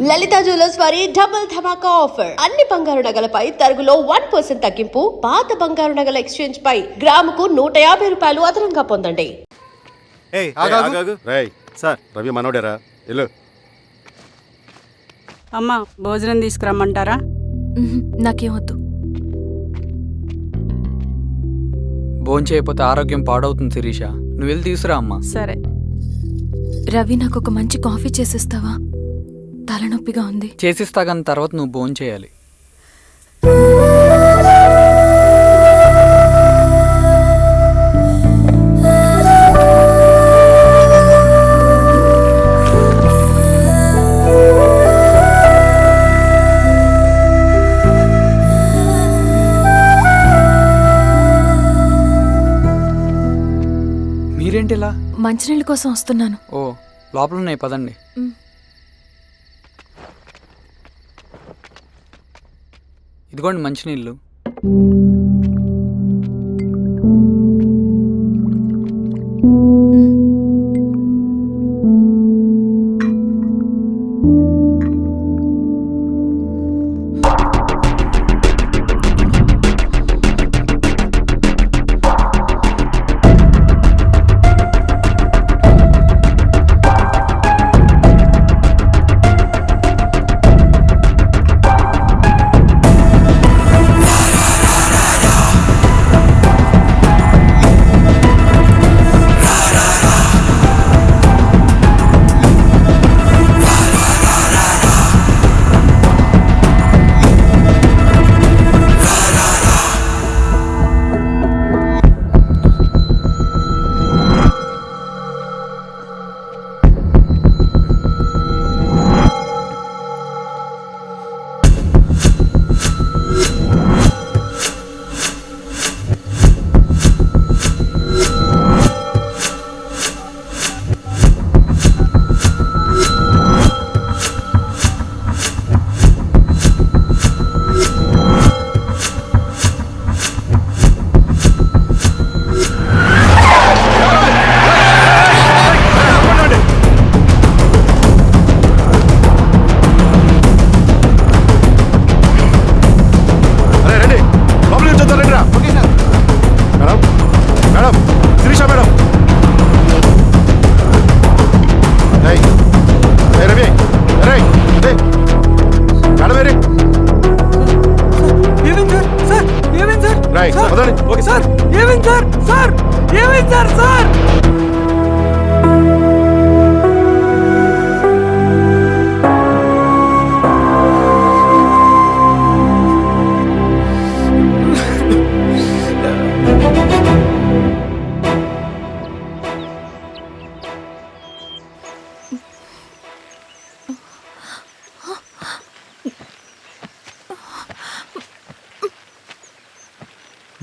లలిత jewellers వారి double ధమాకా offer. అన్ని బంగారు నగలపై తరుగులో 1% తగ్గింపు. పాత బంగారు నగల ఎక్స్చేంజ్ పై గ్రాముకు 150 రూపాయలు అదనంగా పొందండి. సార్ రవి మనోడేరా ఇల్లు. అమ్మా భోజనం తీసుకురమ్మంటారా? నాకేం వద్దు. భోంచేయకపోతే ఆరోగ్యం పాడవుతుంది శిరీష. నువ్వు వెళ్ళి తీసుకురా అమ్మా. సరే. రవి నాకు ఒక మంచి కాఫీ చేసిస్తావా? తలనొప్పిగా ఉంది. చేసిస్తా కానీ తర్వాత నువ్వు భోంచేయాలి. మీరేంటిలా? మంచినీళ్ళ కోసం వస్తున్నాను. ఓ లోపల ఉన్నాయి పదండి. ఇదిగోండి మంచినీళ్ళు.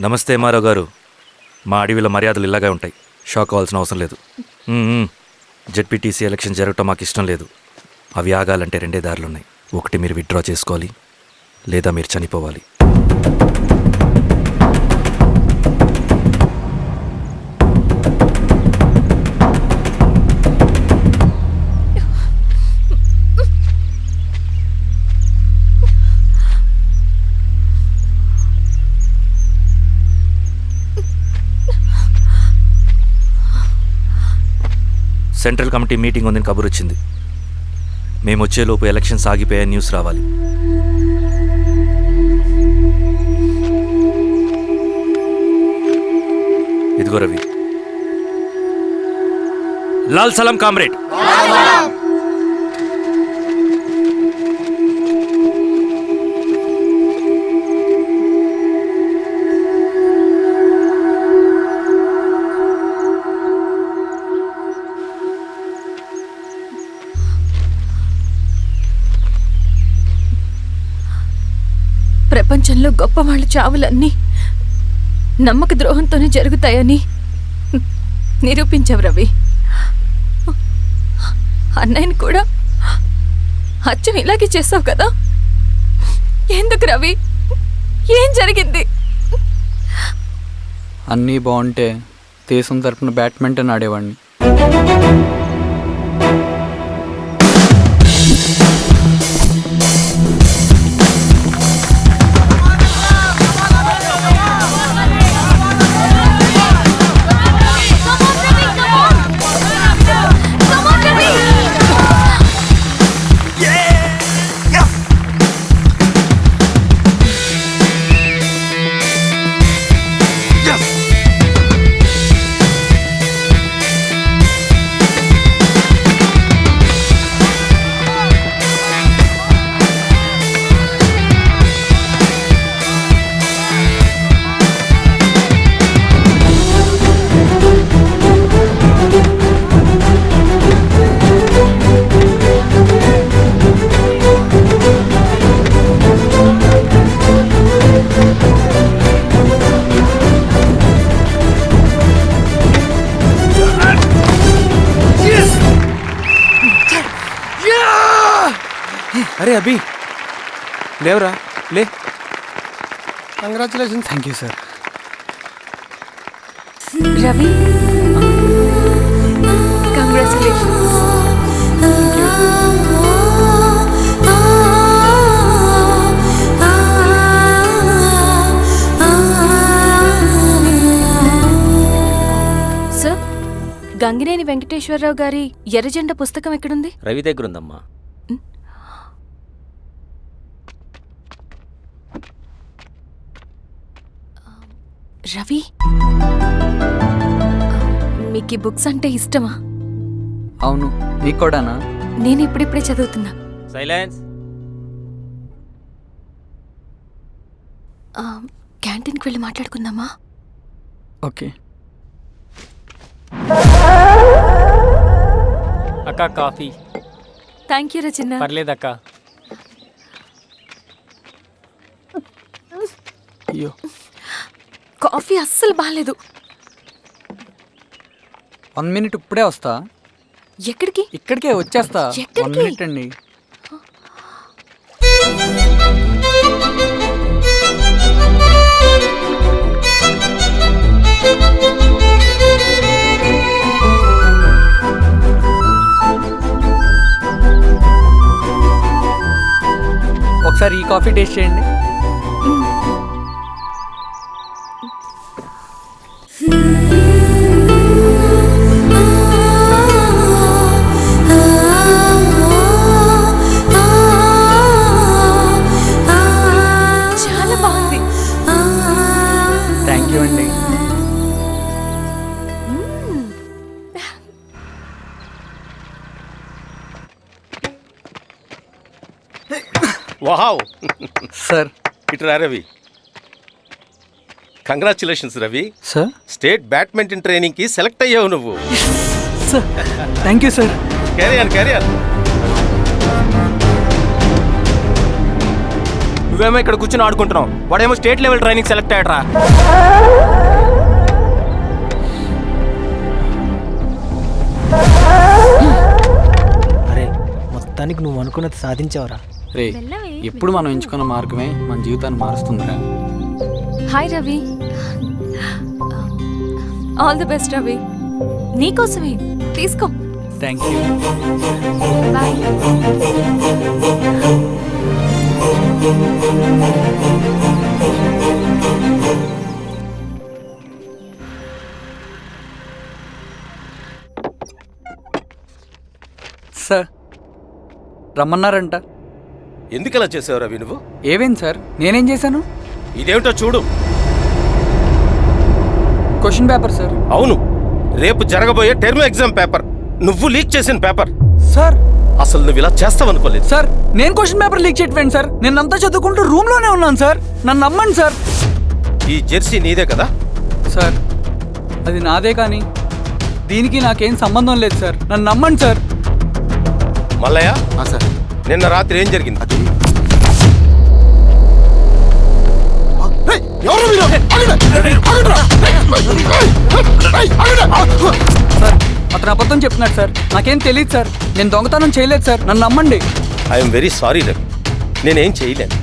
నమస్తే మారావు గారు. మా అడవిలో మర్యాదలు ఇలాగే ఉంటాయి. షాక్ అవ్వాల్సిన అవసరం లేదు. జెడ్పీటీసీ ఎలక్షన్ జరగటం మాకు ఇష్టం లేదు. అవి ఆగాలంటే రెండే దారులున్నాయి. ఒకటి మీరు విత్డ్రా చేసుకోవాలి, లేదా మీరు చనిపోవాలి. సెంట్రల్ కమిటీ మీటింగ్ ఉందని కబురు వచ్చింది. మేము వచ్చేలోపు ఎలక్షన్స్ ఆగిపోయే న్యూస్ రావాలి. ఇదిగో రవి. లాల్ సలాం కామ్రేడ్. ప్రపంచంలో గొప్పవాళ్ళ చావులన్నీ నమ్మక ద్రోహంతోనే జరుగుతాయని నిరూపించావు రవి. అన్నయ్యని కూడా అచ్చం ఇలాగే చేస్తావు కదా? ఎందుకు రవి? ఏం జరిగింది? అన్నీ బాగుంటే దేశం తరపున బ్యాడ్మింటన్ ఆడేవాడిని. అరే అభి లేవరా లే. Congratulation. Thank you sir. Ravi congratulations. Sir, Gangineni Venkateswara Rao గారి ఎర్రజెండ పుస్తకం ఎక్కడుంది? రవి దగ్గర ఉందమ్మా. రవి, మీకు ఈ బుక్స్ అంటే ఇష్టమా? అవును, నీకు కూడానా? నేను ఇప్పుడిప్పుడే చదువుతున్నా. సైలెన్స్. క్యాంటీన్కి వెళ్ళి మాట్లాడుకుందామా? ఓకే. అక్క కాఫీ. థ్యాంక్ యూ రచన. పర్లేదక్క. అయ్యో, కాఫీ అస్సలు బాగాలేదు. 1 minute ఇప్పుడే వస్తా. ఎక్కడికి? ఇక్కడికే వచ్చేస్తా. ఎక్కడికి? 1 minute అండి. ఒకసారి ఈ కాఫీ టేస్ట్ చేయండి. చాలా బాగుంది. థ్యాంక్ యూ అండి. వావ్. సార్. ఇట్రా Ravi. Congratulations Ravi. Sir. State badminton ట్రైనింగ్కి సెలెక్ట్ అయ్యావు నువ్వు. Sir, thank you sir. Carrier. నువ్వేమో ఇక్కడ కూర్చొని ఆడుకుంటున్నావు, వాడేమో స్టేట్ లెవెల్ ట్రైనింగ్ సెలెక్ట్ అయ్యాడ్రా. అరే మొత్తానికి నువ్వు అనుకున్నది సాధించావురా. రే, ఎప్పుడు మనం ఎంచుకున్న మార్గమే మన జీవితాన్ని మారుస్తుందిరా. Hi Ravi. All the best Ravi. నీకోసమే, తీసుకో. Thank you. బాయ్. సార్, రమ్మన్నారంట. ఎందుకలా చేసావు రవి నువ్వు? ఏవేంటి సార్, నేనేం చేశాను? ఇదేమిటో చూడు. Question paper sir. అవును, రేపు జరగబోయే టర్మ్ ఎగ్జామ్ పేపర్. నువ్వు లీక్ చేసిన పేపర్. సార్, అసలు నువ్వు ఇలా చేస్తావనుకోలేదు. సార్, నేను క్వశ్చన్ పేపర్ లీక్ చేయట్లేండి సార్. నేను అంతా చదువుకుంటూ రూమ్ లోనే ఉన్నాను సార్. నన్ను నమ్మండి సార్. ఈ జెర్సీ నీదే కదా? సార్, అది నాదే, కానీ దీనికి నాకేం సంబంధం లేదు సార్. నన్ను నమ్మండి సార్. మల్లయ్య, సార్, నిన్న రాత్రి ఏం జరిగింది? సార్, అతను అబద్ధం చెప్తున్నాడు సార్. నాకేం తెలియదు సార్. నేను దొంగతనం చేయలేదు సార్. నన్ను నమ్మండి. I'm very sorry Ravi. నేనేం చేయలేను.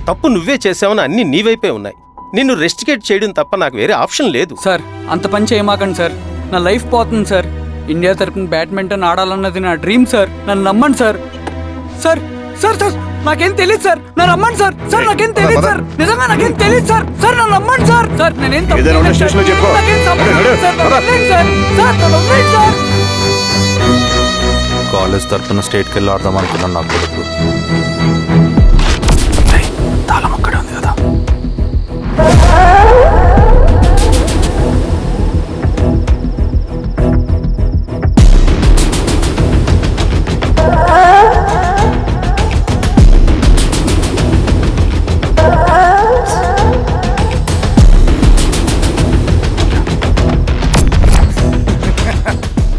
తప్పు నువ్వే చేసావని అన్ని నీ వైపే ఉన్నాయి. నిన్ను రెస్టికేట్ చేయడం తప్ప నాకు వేరే ఆప్షన్ లేదు. సార్, అంత పని చేయమాకండి సార్. నా లైఫ్ పోతుంది సార్. ఇండియా తరపున బ్యాడ్మింటన్ ఆడాలన్నది నా డ్రీమ్ సార్. నన్ను నమ్మండి సార్. సార్ సార్ సార్ నాకేం తెలియదు సార్. నన్ను నమ్మండి సార్. సార్, నాకేం తెలియదు సార్. నిజంగా నాకేం తెలియదు సార్. సార్, నన్ను నమ్మండి సార్. సార్, నేనేం తప్పు ఏదైనా ఉంటే చేయలేదు సార్. స్టేషన్లో చెప్పుకో. నాకేం సంబంధం లేదు సార్. నన్ను వదిలేయండి సార్. సార్, నన్ను వదిలేయండి సార్. కాలేజ్ తరఫున స్టేట్కి వెళ్ళి ఆడదాం అనుకున్నాను. నా కొడుకు తాళం అక్కడే ఉంది కదా.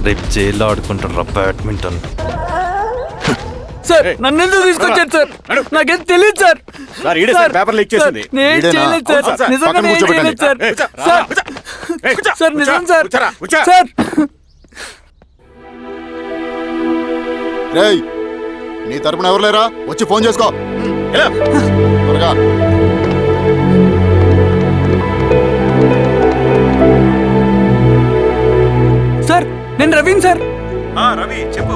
రేపు జైల్లో ఆడుకుంటారా బ్యాడ్మింటన్? సార్, నన్ను ఎందుకు తీసుకొచ్చారు సార్? నాకేం తెలియదు సార్. సార్, ఈడే సార్ పేపర్ లీక్ చేసింది. సార్, నేను ఈడేనా? చేయలేదు సార్. అవును సార్. నిజంగా పక్కన నేను కూర్చోబెట్టండి. చేయలేదు సార్. సార్, సార్, నిజం సార్. సార్, రేయ్, నీ తరపున ఎవరు లేరా? వచ్చి ఫోన్ చేసుకో. త్వరగా. సార్ నేను రవీన్ సార్. రవి చెప్పు.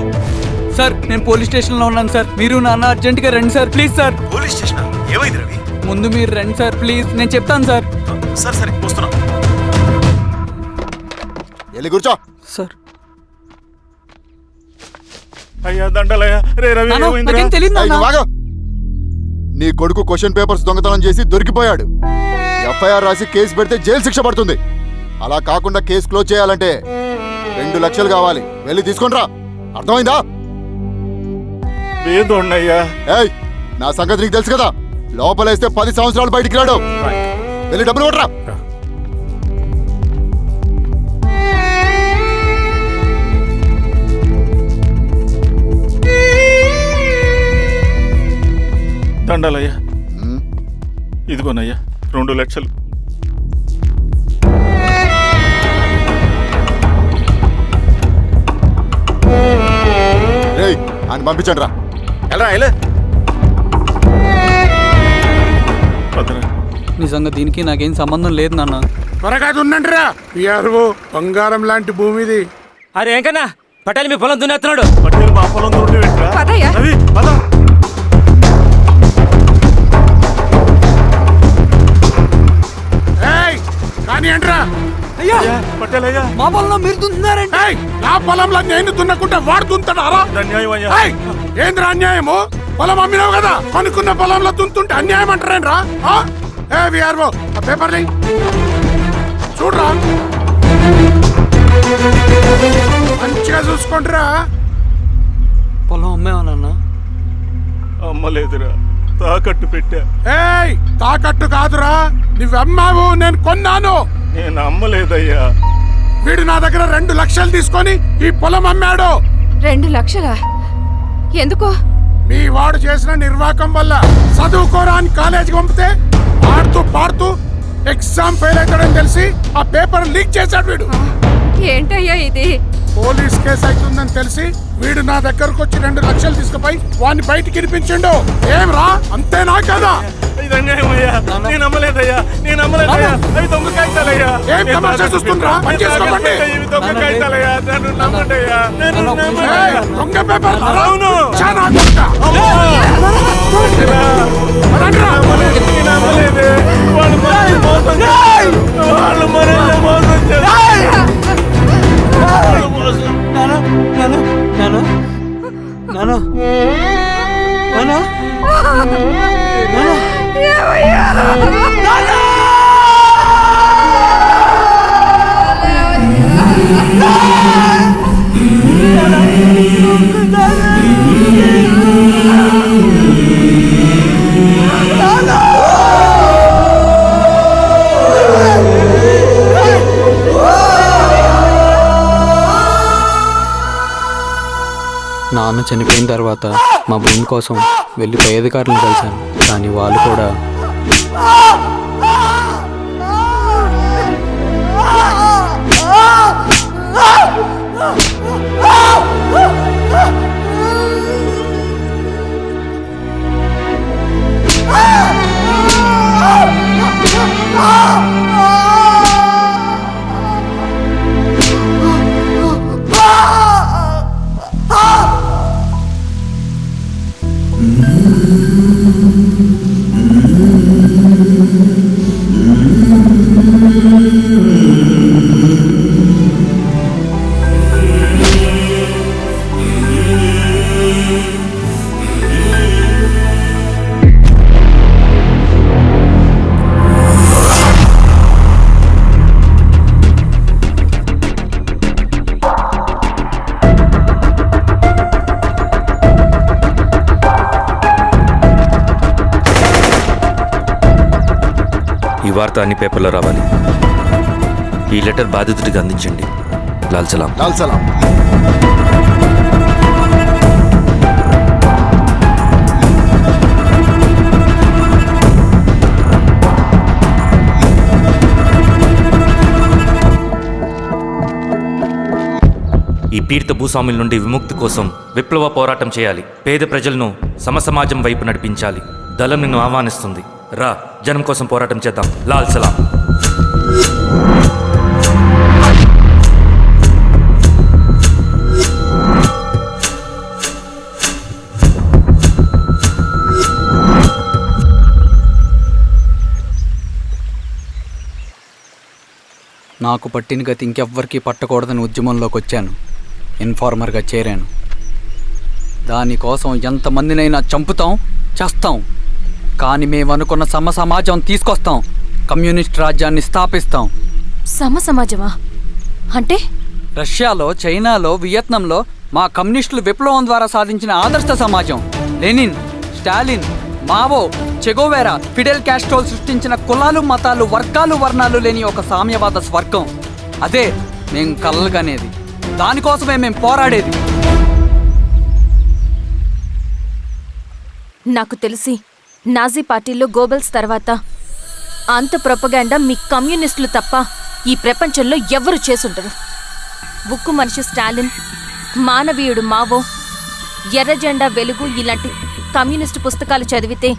సార్ నేను పోలీస్ స్టేషన్లో ఉన్నాను సార్. మీరు నాన్న అర్జెంటుగా రండి sir, please sir. Police station ఏమైంది రవి? ముందు మీరు రండి సార్ ప్లీజ్, నేను చెప్తాను సార్. సరే సరే వస్తున్నా. వెళ్ళి కూర్చో. సార్ అయ్యా దండలయ్యా. రే రవి నాన్న, ఏమైందిరా? నాకేం తెలియదు ఏయ్, నాన్న. నువ్వు ఆగు. నీ కొడుకు క్వశ్చన్ పేపర్స్ దొంగతనం చేసి దొరికిపోయాడు. ఎఫ్ఐఆర్ రాసి కేసు పెడితే జైలు శిక్ష పడుతుంది. అలా కాకుండా కేసు క్లోజ్ చేయాలంటే 2 లక్షలు కావాలి. వెళ్ళి తీసుకుంట్రా. అర్థమైందా? వేదోన్నయ్యా. ఏయ్, నా సంగతి నీకు తెలుసు కదా. లోపలేస్తే 10 సంవత్సరాలు బయటికి రాడు. వెళ్ళి డబ్బులు కొట్టరా. దండలయ్యా. ఇదిగోనయ్యా 2 లక్షలు. రేయ్, ఆయన పంపించండి రా. ఎలా పదరా. నిజంగా దీనికి నాకేం సంబంధం లేదు నాన్న. త్వరగా దున్నండిరా. పిఆర్ఓ బంగారం లాంటి భూమిది. అరే ఏంకన్నా పటేల్ మీ పొలం దున్నేస్తున్నాడు. పట్టేలు మా పొలం తోటి పెట్టరా. రవి పద. ఏయ్ కానీ ఏంట్రా? అయ్యా పట్టేలయ్యా. మా పొలంలో మీరు దున్నుతున్నారండి. ఏయ్ నా పొలంలో నేను దున్నకుంటే వాడు దున్నుతాడా? అన్యాయం అయ్యా. ఏయ్ ఏంద్రా అన్యాయము? పొలం అమ్మినావు కదా, కొనుక్కున్న పొలంలో దున్నుతుంటే అన్యాయం అంటారేంట్రా? ఏ విఆర్ఓ ఆ పేపర్ని చూడరా, మంచిగా చూసుకుంటారా. పొలం అమ్మేవా నాన్న? అమ్మలేదురా, తాకట్టు పెట్టా. ఏయ్ తాకట్టు కాదురా, నువ్వమ్మావు, నేను కొన్నాను. నేను అమ్మలేదయ్యా. వీడు నా దగ్గర 2 లక్షలు తీసుకొని ఈ పొలం అమ్మాడు. 2 లక్షలా? ఎందుకో? మీ వాడు చేసిన నిర్వాకం వల్ల చదువుకోరా అని కాలేజీకి పంపితే ఆడుతూ పాడుతూ ఎగ్జామ్ ఫెయిల్ అవుతాడని తెలిసి ఆ పేపర్ లీక్ చేశాడు వీడు. ఏంటయ్యా ఇది? పోలీస్ కేసు అవుతుందని తెలిసి వీడు నా దగ్గరకు వచ్చి 2 లక్షలు తీసుకుపోయి వాడిని బయటికి వినిపించిండు. ఏం రా, అంతేనా కదా? ఇది అన్యాయం అయ్యా. నేను అమ్మలేదయ్యా. నేను అమ్మలేదయ్యా. అవి దొంగ కాగితాలయ్యా. ఏం తమాషా చూస్తుండ్రా? పని చేసుకోకండి. ఇవి దొంగ కాగితాలయ్యా. నన్ను నమ్మండయ్యా. నేను నమ్మనయ్యా. దొంగ పేపర్ అవును. చాలా దొంగ. నేను అమ్మలేదే. వాళ్ళు మరీ మోసం చేశారు. వాళ్ళు మరింత మోసం చేశారు. వాళ్ళు మోసం. నాన్న చనిపోయిన తర్వాత మా భూమి కోసం వెళ్ళి పై అధికారులను కలిశాను, కానీ వాళ్ళు కూడా ఈ వార్త అన్ని పేపర్లో రావాలి. ఈ లెటర్ బాధితుడికి అందించండి. లాల్ సలాం. లాల్ సలాం. ఈ పీడిత భూస్వాముల నుండి విముక్తి కోసం విప్లవ పోరాటం చేయాలి. పేద ప్రజలను సమసమాజం వైపు నడిపించాలి. దళం నిన్ను ఆహ్వానిస్తుంది. రా, జనం కోసం పోరాటం చేద్దాం. లాల్ సలాం. నాకు పట్టిన గతి ఇంకెవ్వరికీ పట్టకూడదని ఉద్యమంలోకి వచ్చాను. ఇన్ఫార్మర్గా చేరాను. దానికోసం ఎంతమందినైనా చంపుతాం, చేస్తాం. కానీ మేము అనుకున్న సమాజం తీసుకొస్తాం. కమ్యూనిస్ట్ రాజ్యాన్ని స్థాపిస్తాం. సమాజమా అంటే? రష్యాలో, చైనాలో, వియత్నంలో మా కమ్యూనిస్టులు విప్లవం ద్వారా సాధించిన ఆదర్శ సమాజం. Lenin, Stalin, Mao, Che Guevara, Fidel Castro సృష్టించిన కులాలు, మతాలు, వర్గాలు, వర్ణాలు లేని ఒక సామ్యవాద స్వర్గం. అదే మేం కలలుగనేది. దానికోసమే మేం పోరాడేది. నాకు తెలిసి నాజీ పార్టీలో గోబెల్స్ తర్వాత అంత ప్రొపగాండా మీ కమ్యూనిస్టులు తప్ప ఈ ప్రపంచంలో ఎవ్వరూ చేసుండరు. ఉక్కు మనిషి స్టాలిన్, మానవీయుడు మావో, ఎర్ర జెండా వెలుగు ఇలాంటి కమ్యూనిస్టు పుస్తకాలు చదివితే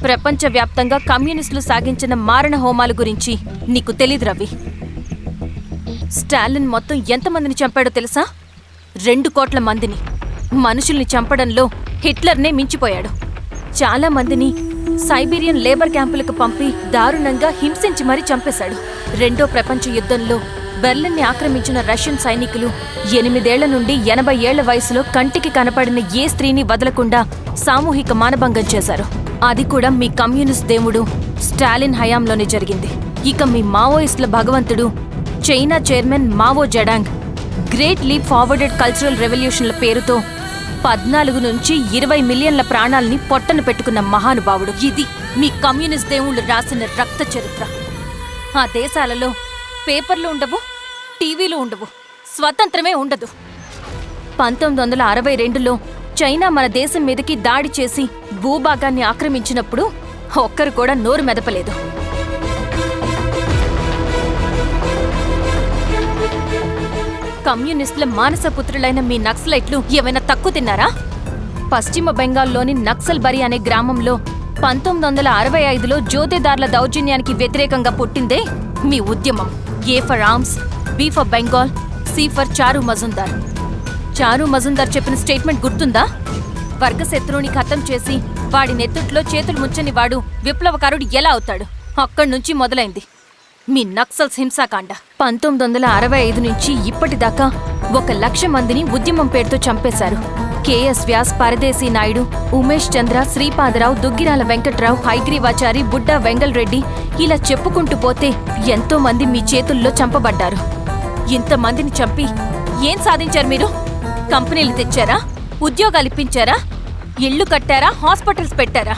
ప్రపంచవ్యాప్తంగా కమ్యూనిస్టులు సాగించిన మారణ హోమాల గురించి నీకు తెలీదు రవి. స్టాలిన్ మొత్తం ఎంతమందిని చంపాడో తెలుసా? 2 కోట్ల మందిని. మనుషుల్ని చంపడంలో హిట్లర్నే మించిపోయాడు. చాలా మందిని సైబీరియన్ లేబర్ క్యాంపులకు పంపి దారుణంగా హింసించి మరీ చంపేశాడు. 2వ ప్రపంచ యుద్ధంలో బెర్లిన్ని ఆక్రమించిన రష్యన్ సైనికులు 8 ఏళ్ల నుండి 80 ఏళ్ల వయసులో కంటికి కనపడిన ఏ స్త్రీని వదలకుండా సామూహిక మానభంగం చేశారు. అది కూడా మీ కమ్యూనిస్ట్ దేవుడు స్టాలిన్ హయాంలోనే జరిగింది. ఇక మీ మావోయిస్టుల భగవంతుడు China chairman Mao Zedong great leap forwarded cultural రెవల్యూషన్ల పేరుతో 14 నుంచి 20 మిలియన్ల ప్రాణాలని పొట్టన పెట్టుకున్న మహానుభావుడు. ఇది మీ కమ్యూనిస్ట్ దేవుళ్ళు రాసిన రక్త చరిత్ర. ఆ దేశాలలో పేపర్లు ఉండవు, టీవీలు ఉండవు, స్వతంత్రమే ఉండదు. 1962లో చైనా మన దేశం మీదకి దాడి చేసి భూభాగాన్ని ఆక్రమించినప్పుడు ఒక్కరు కూడా నోరు మెదపలేదు. కమ్యూనిస్టుల మానసపుత్రులైన మీ నక్సలైట్లు ఏమైనా తక్కువ తిన్నారా? పశ్చిమ బెంగాల్లోని నక్సల్బరి అనే గ్రామంలో 1965లో జోతేదార్ల దౌర్జన్యానికి వ్యతిరేకంగా పుట్టిందే మీ ఉద్యమం. A for arms, B for Bengal, C for Charu Majumdar. చారు మజుందార్ చెప్పిన స్టేట్మెంట్ గుర్తుందా? వర్గశత్రువుని ఖతం చేసి వాడి నెత్తుట్లో చేతులు ముంచని వాడు విప్లవకారుడు ఎలా అవుతాడు? అక్కడి నుంచి మొదలైంది మీ నక్సల్స్ హింసాకాండ. 1965 నుంచి ఇప్పటిదాకా 1,00,000 మందిని ఉద్యమం పేరుతో చంపేశారు. కేఎస్ వ్యాస్, పరదేశీ నాయుడు, ఉమేష్ చంద్ర, శ్రీపాదరావు, దుగ్గిరాల వెంకట్రావు, హైగ్రీవాచారి, బుడ్డా వెంగల్ రెడ్డి, ఇలా చెప్పుకుంటూ పోతే ఎంతో మంది మీ చేతుల్లో చంపబడ్డారు. ఇంతమందిని చంపి ఏం సాధించారు మీరు? కంపెనీలు తెచ్చారా? ఉద్యోగాలు ఇప్పించారా? ఇళ్లు కట్టారా? హాస్పిటల్స్ పెట్టారా?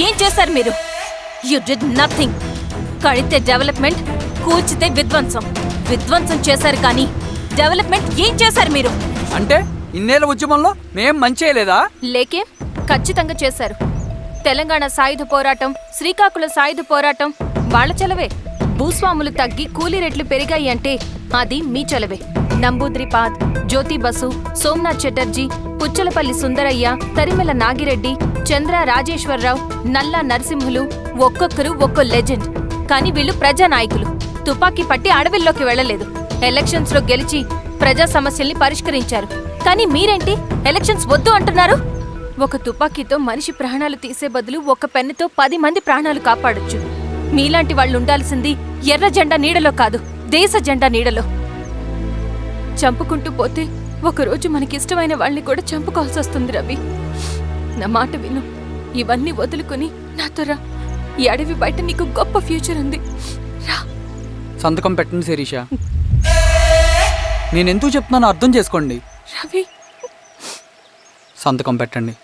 ఏం చేశారు మీరు? You did nothing. కడితే డెవలప్మెంట్, కూర్చితే విధ్వంసం. విధ్వంసం చేశారు కానీ డెవలప్మెంట్ ఏం చేశారు మీరు? అంటే ఇన్నేళ్ల ఉద్యమంలో మేం మంచేయలేదా? లేకే, ఖచ్చితంగా చేశారు. తెలంగాణ సాయుధ పోరాటం, శ్రీకాకుళం సాయుధ పోరాటం వాళ్ళ చలవే. భూస్వాములు తగ్గి కూలీ రేట్లు పెరిగాయి అంటే అది మీ చలవే. నంబూద్రిపాద్, జ్యోతి బసు, సోమనాథ్ చటర్జీ, పుచ్చలపల్లి సుందరయ్య, తరిమెల నాగిరెడ్డి, చంద్ర రాజేశ్వరరావు, నల్లా నరసింహులు ఒక్కొక్కరు ఒక్కో లెజెండ్. కానీ వీళ్ళు ప్రజానాయకులు. తుపాకీ పట్టి అడవిల్లోకి వెళ్లలేదు. ఎలక్షన్స్ లో గెలిచి ప్రజా సమస్యల్ని పరిష్కరించారు. కానీ మీరేంటి ఎలక్షన్స్ వద్దు అంటున్నారు? ఒక తుపాకీతో మనిషి ప్రాణాలు తీసే బదులు ఒక పెన్నుతో 10 మంది ప్రాణాలు కాపాడొచ్చు. మీలాంటి వాళ్ళు ఉండాల్సింది ఎర్ర జెండా నీడలో కాదు, దేశ జెండా నీడలో. చంపుకుంటూ పోతే ఒకరోజు మనకిష్టమైన వాళ్ళని కూడా చంపుకోవాల్సి వస్తుంది రవి. నా మాట విను. ఇవన్నీ వదులుకుని నాతో రా. ఈ అడవి బయట నీకు గొప్ప ఫ్యూచర్ ఉంది. రా. సంతకం పెట్టండి శిరీష. నేనెందుకు చెప్తున్నానో అర్థం చేసుకోండి. రవి, సంతకం పెట్టండి.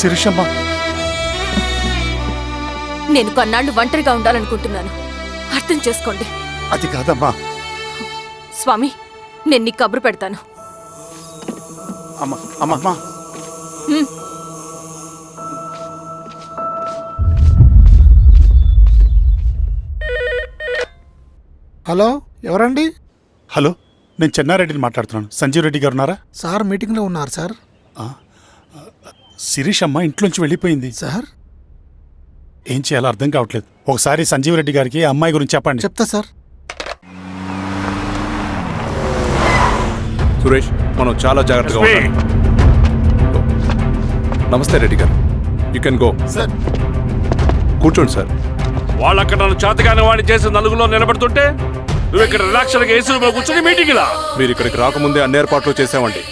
శిరీషమ్మ నేను కొన్నాళ్ళు ఒంటరిగా ఉండాలనుకుంటున్నాను. అర్థం చేసుకోండి. అది కాదమ్మా. స్వామి, నేను నీకు కబురు పెడతాను. అమ్మా హలో, ఎవరండి? హలో, నేను చెన్నారెడ్డిని మాట్లాడుతున్నాను. సంజీవ్ రెడ్డి గారు ఉన్నారా? సార్ మీటింగ్లో ఉన్నారు సార్. శిరీష్ అమ్మ ఇంట్లోంచి వెళ్ళిపోయింది సార్ ఏం చేయాలో అర్థం కావట్లేదు. ఒకసారి సంజీవ్ రెడ్డి గారికి ఆ అమ్మాయి గురించి చెప్పండి. చెప్తా సార్. సురేష్, మనం చాలా జాగ్రత్తగా ఉండాలి. నమస్తే రెడ్డి గారు, యూ కెన్ గో. సార్ కూర్చోండి సార్. వాళ్ళక్కడ నన్ను చేతగానే వాడిని చేసి నలుగులో నిలబడుతుంటే నువ్వు ఇక్కడ రిలాక్స్గా ఏసీలో కూర్చొని మీటింగ్ లా. మీరు ఇక్కడికి రాకముందే అన్ని ఏర్పాట్లు చేసామండి.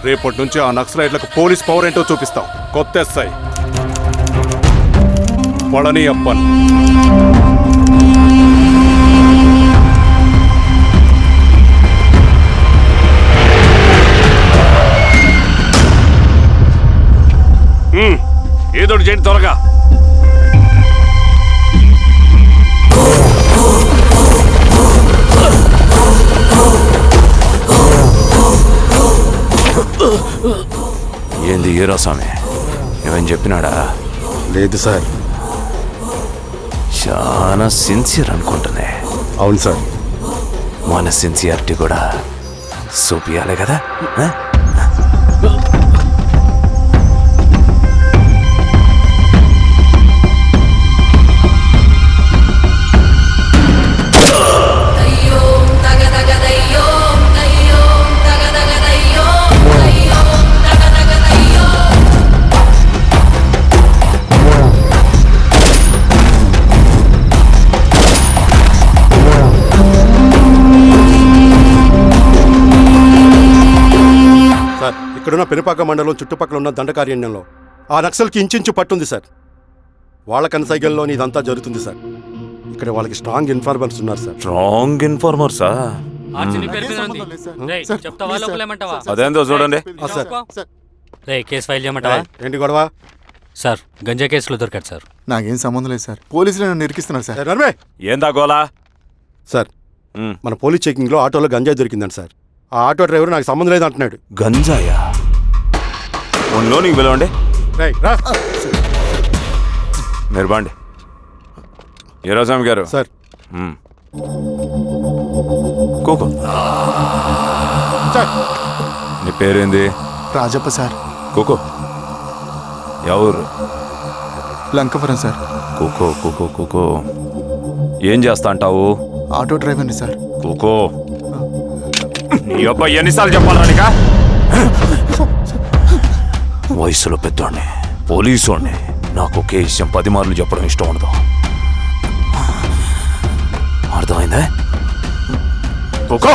రేపటి నుంచి ఆ నక్సలైట్లకు పోలీస్ పవర్ ఏంటో చూపిస్తాం. కొత్త ఎస్ఐ పళని అప్పన్. ఏదోటి చేయండి త్వరగా. ఏంది హీరో స్వామి, ఏమని చెప్పినాడా? లేదు సార్. చాలా సిన్సియర్ అనుకుంటున్నా. అవును సార్. మన సిన్సియారిటీ కూడా చూపియాలి కదా. ఇక్కడున్న పెనుపాక మండలం చుట్టుపక్కల ఉన్న దండకారణ్యంలో ఆ నక్సల్కి ఇంచుంచు పట్టుంది సార్. వాళ్ళ కనసైగల్లో ఇదంతా జరుగుతుంది సార్. ఇక్కడ వాళ్ళకి స్ట్రాంగ్ ఇన్ఫార్మర్స్ ఉన్నారు సార్. స్ట్రాంగ్ ఇన్ఫార్మర్సా? అదేందో చూడండి. కేసు ఫైల్ చేయమంటావా? ఏంటి గొడవ సార్? గంజా కేసులో దొరికాడు సార్. నాకేం సంబంధం లేదు సార్. పోలీసులు నన్ను ఇరికిస్తున్నారు సార్. నర్మే ఏందా గోలా? సార్, మన పోలీస్ చెకింగ్లో ఆటోలో గంజాయి దొరికిందండి సార్. ఆ ఆటో డ్రైవర్ నాకు సంబంధం లేదు అంటున్నాడు. గంజాయా? ఒంట్లో నీకు పిలవండి. మీరు బాండి. ఈరోజామి గారు సార్. కూకో. నీ పేరేంది? రాజప్ప సార్. కూకో. ఎవరు? లంకపురం సార్. కూకో కూకో కూకో. ఏం చేస్తా అంటావు? ఆటో డ్రైవర్ని సార్. కూకో. నీ అబ్బాయి ఎన్నిసార్లు చెప్పాలా నీకా? వయసులో పెద్దోడిని, పోలీసోడిని, నాకు ఒకే విషయం 10 మార్లు చెప్పడం ఇష్టం ఉండదు. అర్థమైందా? కూకో.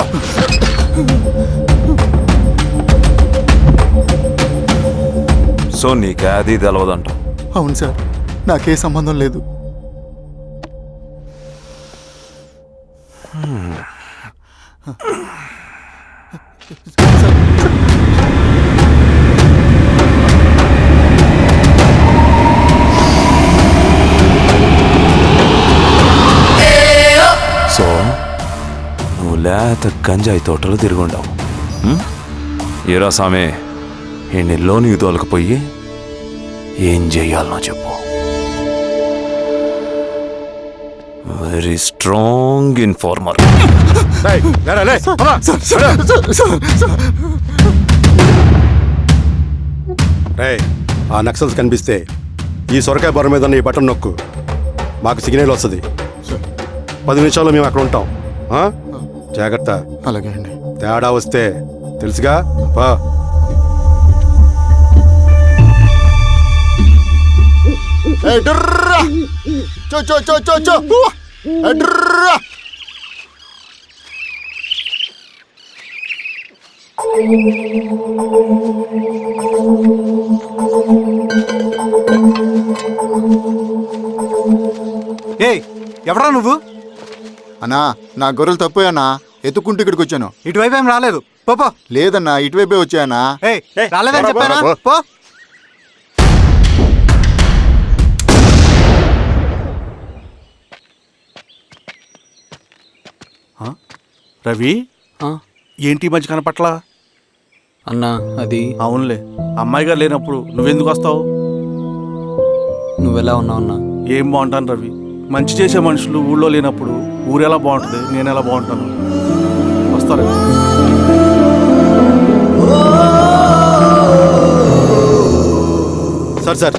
సో నీకే అది తెలవదంట? అవును సార్, నాకే సంబంధం లేదు. సో నువ్వు లేత గంజాయి తోటలో తిరుగుండావు. ఏరా సామే, ఈ నెలలో నీకు తోలకపోయి ఏం చెయ్యాలనో చెప్పు. Very strong informer. ఆ నక్సల్స్ కనిపిస్తే ఈ సొరకాయ బొర మీద ఈ బటన్ నొక్కు, మాకు సిగ్నల్ వస్తుంది. 10 నిమిషాల్లో మేము అక్కడ ఉంటాం. జాగ్రత్త. అలాగే అండి. తేడా వస్తే తెలుసుగా. పా. ఎవరా నువ్వు? అన్నా, నా గొర్రెలు తప్పోయన్నా, ఎత్తుకుంటూ ఇక్కడికి వచ్చాను. ఇటువైపు ఏం రాలేదు. పో. లేదన్నా, ఇటువైపే వచ్చాయన్నా. రాలేదని చెప్పానా? పో. రవి ఆ, ఏంటి ఈ మధ్య కనపట్లా? అన్నా అది అవునులే, అమ్మాయి గారు లేనప్పుడు నువ్వెందుకు వస్తావు? నువ్వెలా ఉన్నావు అన్నా? ఏం బాగుంటాను రవి, మంచి చేసే మనుషులు ఊళ్ళో లేనప్పుడు ఊరు ఎలా బాగుంటుంది, నేను ఎలా బాగుంటాను? వస్తారు. సార్ సార్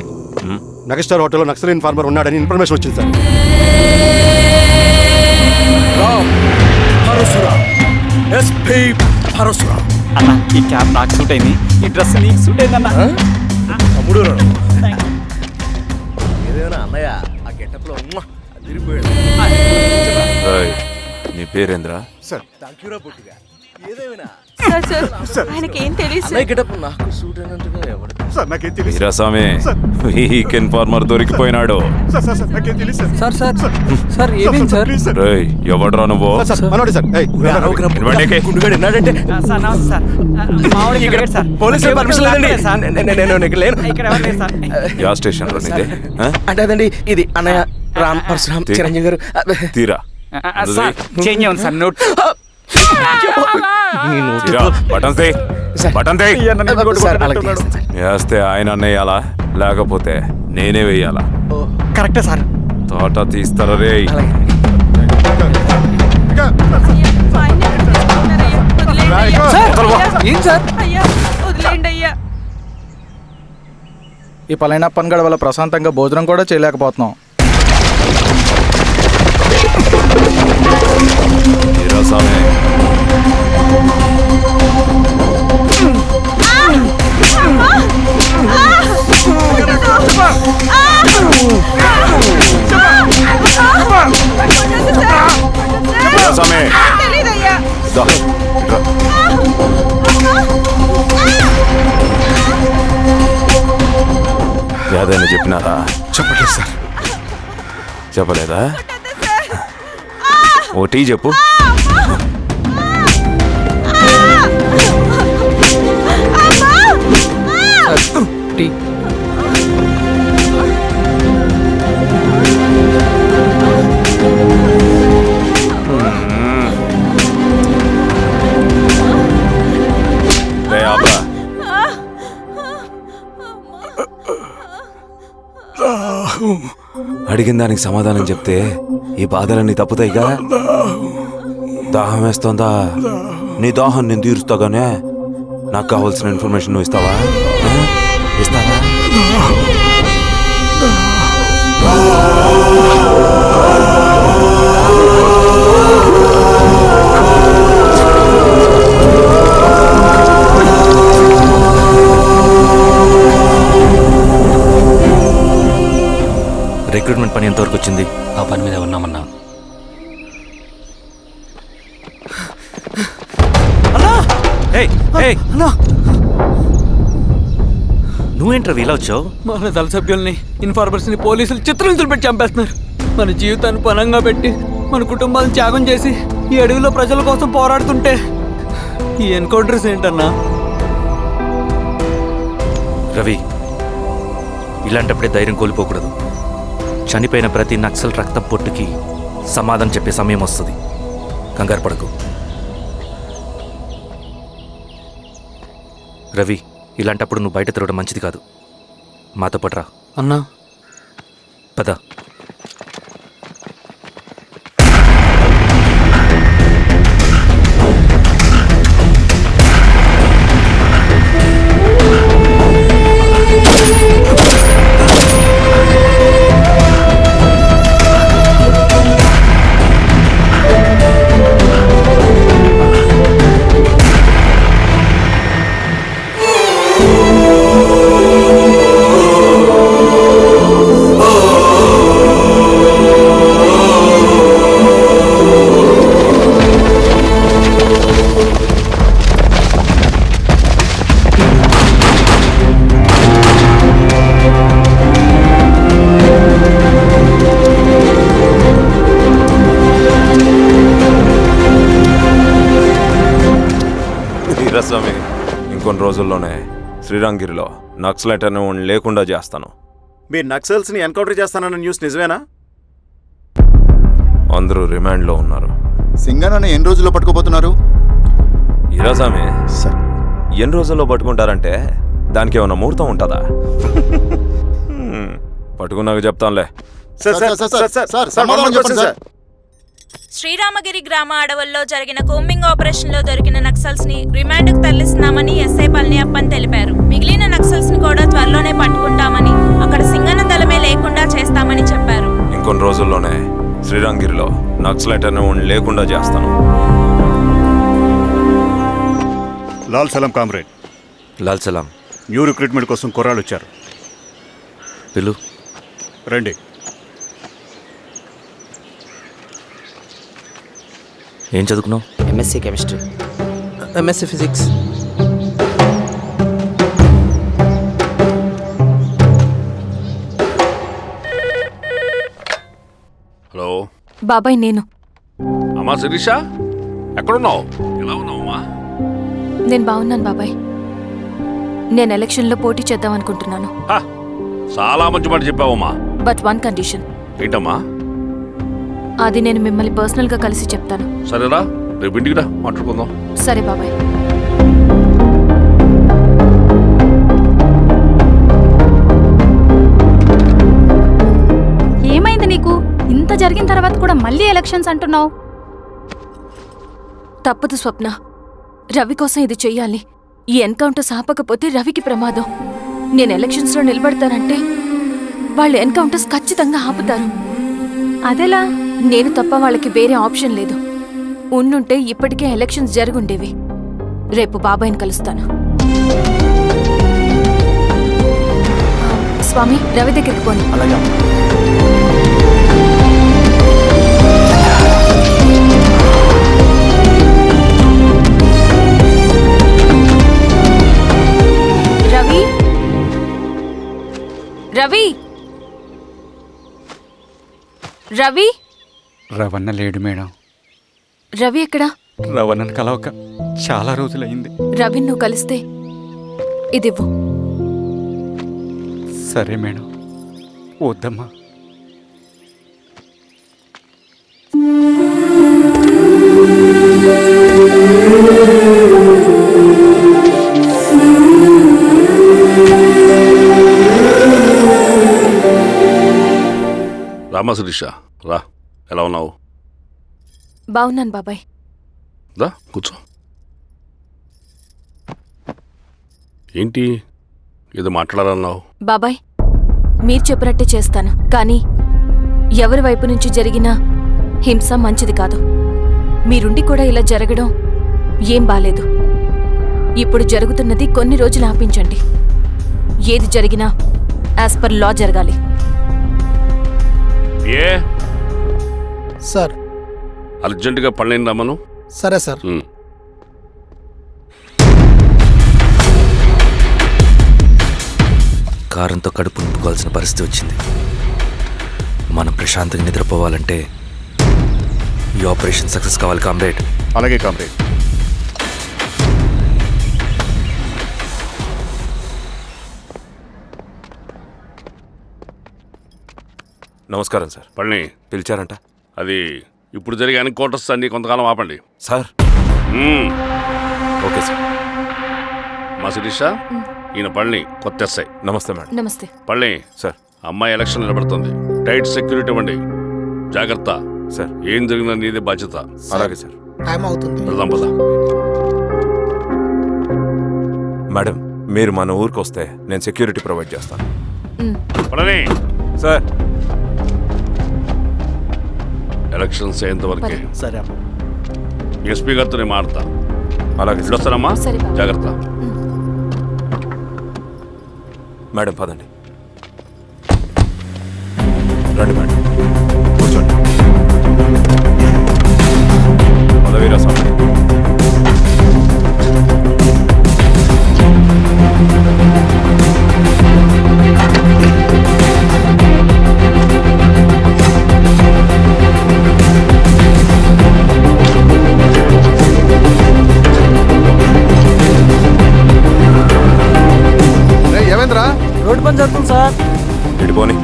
మెగాస్టార్ హోటల్లో నక్సల్ ఇన్ఫార్మర్ ఉన్నాడని ఇన్ఫర్మేషన్ వచ్చింది సార్. అన్నా ఈ క్యాప్ నాకు సూట్ అయింది, ఈ డ్రెస్ నీకు సూట్ అయింది అన్నా. నీ పేరేంద్రా? ఆయనకి ఏం తెలియదు వీరాస్వామి, వీక్ ఇన్ఫార్మర్ దొరికిపోయినాడు. సార్ సార్ సార్ ఏమేం సార్? రేయ్, ఎవడ్రా నువ్వు? మనోడి సార్. ఏయ్, ఇవ్వండికి. యా స్టేషన్ లో నీది? ఆ? అంటే అదండి ఇది అన్నయ్య రామ్ పరశురామ్ చిరంజీవి గారు. తీరా చేంజ్ అవ్వండి సార్ నోట్. తీరా, బటన్ తీ, బటన్ తీ. సార్ అలాగే చేస్తాను సార్. వేస్తే ఆయన అన్నయ్యాలా, లేకపోతే నేనే వెయ్యాలా? కరెక్టే సార్. తోట తీస్తారా రే? ఏం సార్? ఈ పలైన పనిగడ వల్ల ప్రశాంతంగా భోజనం కూడా చేయలేకపోతున్నాం. వీరాస్వామి, వీరాస్వామి, దా, ఇట్రా. ఏదైనా చెప్పినారా? చెప్పట్లేదు సార్. చెప్పలేదా? ఓ టీ చెప్పు. టీ. రే ఆపరా. అడిగిన దానికి సమాధానం చెప్తే ఈ బాధలన్నీ తప్పుతాయిగా. దాహం వేస్తోందా? నీ దాహం నేను తీరుస్తాగానే నాకు కావాల్సిన ఇన్ఫర్మేషన్ నువ్వు ఇస్తావా? ఇస్తావా? రిక్రూట్మెంట్ పని ఎంతవరకు వచ్చింది? ఆ పని మీద ఉన్నామన్నా. నువ్వేంట్రా ఇలా వచ్చావు? మన దళ సభ్యుల్ని, ఇన్ఫార్మర్స్ ని పోలీసులు చిత్రహింసలు పెట్టి చంపేస్తున్నారు. మన జీవితాన్ని పనంగా పెట్టి మన కుటుంబాలను త్యాగం చేసి ఈ అడవిలో ప్రజల కోసం పోరాడుతుంటే ఈ ఎన్కౌంటర్స్ ఏంటన్నా? రవి, ఇలాంటప్పుడే ధైర్యం కోల్పోకూడదు. చనిపోయిన ప్రతి నక్సల్ రక్త పొట్టుకి సమాధానం చెప్పే సమయం వస్తుంది. కంగారు పడకు రవి. ఇలాంటప్పుడు నువ్వు బయట తిరగడం మంచిది కాదు. మాతో పట్రా. అన్నా పద. వీరాస్వామి, ఇంకొన్ని రోజుల్లోనే శ్రీరంగిరిలో నక్సలైట్ అనే వాడిని లేకుండా చేస్తాను. మీరు నక్సల్స్ని ఎన్కౌంటర్ చేస్తానన్న న్యూస్ నిజమేనా? అందరూ రిమాండ్లో ఉన్నారు. సింగనని ఎన్ని రోజుల్లో పట్టుకోబోతున్నారు? ఈరోజామే సార్ ఎన్ని రోజుల్లో పట్టుకుంటారంటే దానికి ఏమైనా ముహూర్తం ఉంటుందా? పట్టుకున్నాక చెప్తానులే. శ్రీరామగిరి గ్రామ అడవుల్లో జరిగిన కోంబింగ్ ఆపరేషన్ లో దొరికిన నక్సల్స్ ని రిమాండ్ కు తరలిస్తున్నామని ఎస్ఐ పళనియప్పన్ తెలిపారు. మిగిలిన నక్సల్స్ ని కూడా త్వరలోనే పట్టుకుంటామని, అక్కడ సింగన దళమే లేకుండా చేస్తామని చెప్పారు. ఇంకొన్ని రోజుల్లోనే శ్రీరాంగిరిలో నక్సలైట్ అనే లేకుండా చేస్తాను. లాల్ సలాం కామ్రేడ్. లాల్ సలాం. న్యూ రిక్రూట్మెంట్ కోసం కుర్రాళ్ళు వచ్చారు. పిలు. రండి. ఏం చదువుకున్నావు? MSc chemistry, MSc physics. Hello బాబాయ్ నేను. అమ్మా శిరీష, ఎక్కడున్నావు? ఎలా ఉన్నావు అమ్మా? నేను బాగున్నాను బాబాయ్. నేను ఎలక్షన్లో పోటీ చేద్దాం అనుకుంటున్నాను. చాలా మంచి మాట చెప్పావమ్మా. But one condition. ఏంటమ్మా? అది నేను మిమ్మల్ని పర్సనల్గా కలిసి చెప్తాను. సరేరా, రేపు ఇంటికి రా, మాట్లాడుకుందాం. సరే బాబాయ్. ఏమైంది నీకు? ఇంత జరిగిన తర్వాత కూడా మళ్ళీ ఎలక్షన్స్ అంటున్నావు? తప్పదు స్వప్న. రవి కోసం ఇది చెయ్యాలి. ఈ ఎన్కౌంటర్స్ ఆపకపోతే రవికి ప్రమాదం. నేను ఎలక్షన్స్లో నిలబడతానంటే వాళ్ళు ఎన్కౌంటర్స్ ఖచ్చితంగా ఆపుతారు. అదెలా? నేను తప్ప వాళ్ళకి వేరే ఆప్షన్ లేదు. ఉండుంటే ఇప్పటికే ఎలక్షన్స్ జరుగుండేవి. రేపు బాబాయ్ని కలుస్తాను. స్వామి, రవి దగ్గరికి పోనీ. రవి, రవి, రవి. రవణ లేడు మేడం. రవి ఎక్కడా? రవణను కలవక చాలా రోజులైంది. రవి నువ్వు కలిస్తే ఇదివ్వు. సరే మేడం. వద్దమ్మా. రామా శిరీష, రా. ఎలా ఉన్నావు? బాగున్నాను బాబాయ్. దా కూర్చో. ఏంటి ఏదో మాట్లాడాలన్నావు? బాబాయ్, మీరు చెప్పినట్టే చేస్తాను. కానీ ఎవరి వైపు నుంచి జరిగినా హింస మంచిది కాదు. మీరుండి కూడా ఇలా జరగడం ఏం బాలేదు. ఇప్పుడు జరుగుతున్నది కొన్ని రోజులు ఆపించండి. ఏది జరిగినా యాజ్ పర్ లా జరగాలి. ఏ సార్. అర్జెంటుగా పళ్ళని రమ్మను. సరే సార్. కారంతో కడుపు నింపుకోవాల్సిన పరిస్థితి వచ్చింది. మనం ప్రశాంతంగా నిద్రపోవాలంటే ఈ ఆపరేషన్ సక్సెస్ కావాలి కామ్రేడ్. అలాగే కామ్రేడ్. నమస్కారం సార్. పళ్ళని పిలిచారంట? అది ఇప్పుడు జరిగే ఎన్కౌంటర్స్ అన్ని కొంతకాలం ఆపండి సార్. Okay sir. మా శిరీష, ఈయన పళ్ళని కొత్త ఎస్ఐ. నమస్తే మేడం. నమస్తే. పళ్ళని సార్. అమ్మాయి ఎలక్షన్ నిలబడుతుంది. టైట్ సెక్యూరిటీ ఇవ్వండి. జాగ్రత్త సార్. ఏం జరిగిందని నీదే బాధ్యత. అలాగే సార్. టైం అవుతుంది. వెళ్దాం పద. మేడం, మీరు మన ఊరికి వస్తే నేను సెక్యూరిటీ ప్రొవైడ్ చేస్తాను. పళ్ళని సార్. ఎలక్షన్స్ అయ్యేంతవరకే. సరే. ఎస్పీ గారితో నేను మారుతా. అలాగే సార్. వస్తానమ్మా. సరే బాబు. జాగ్రత్త. మేడం పదండి. రండి మేడం, కూర్చోండి. పదవీరా స్వామి. ఏమైందిరా? రోడ్డు పని జరుగుతుంది సార్. ఇటుపోని.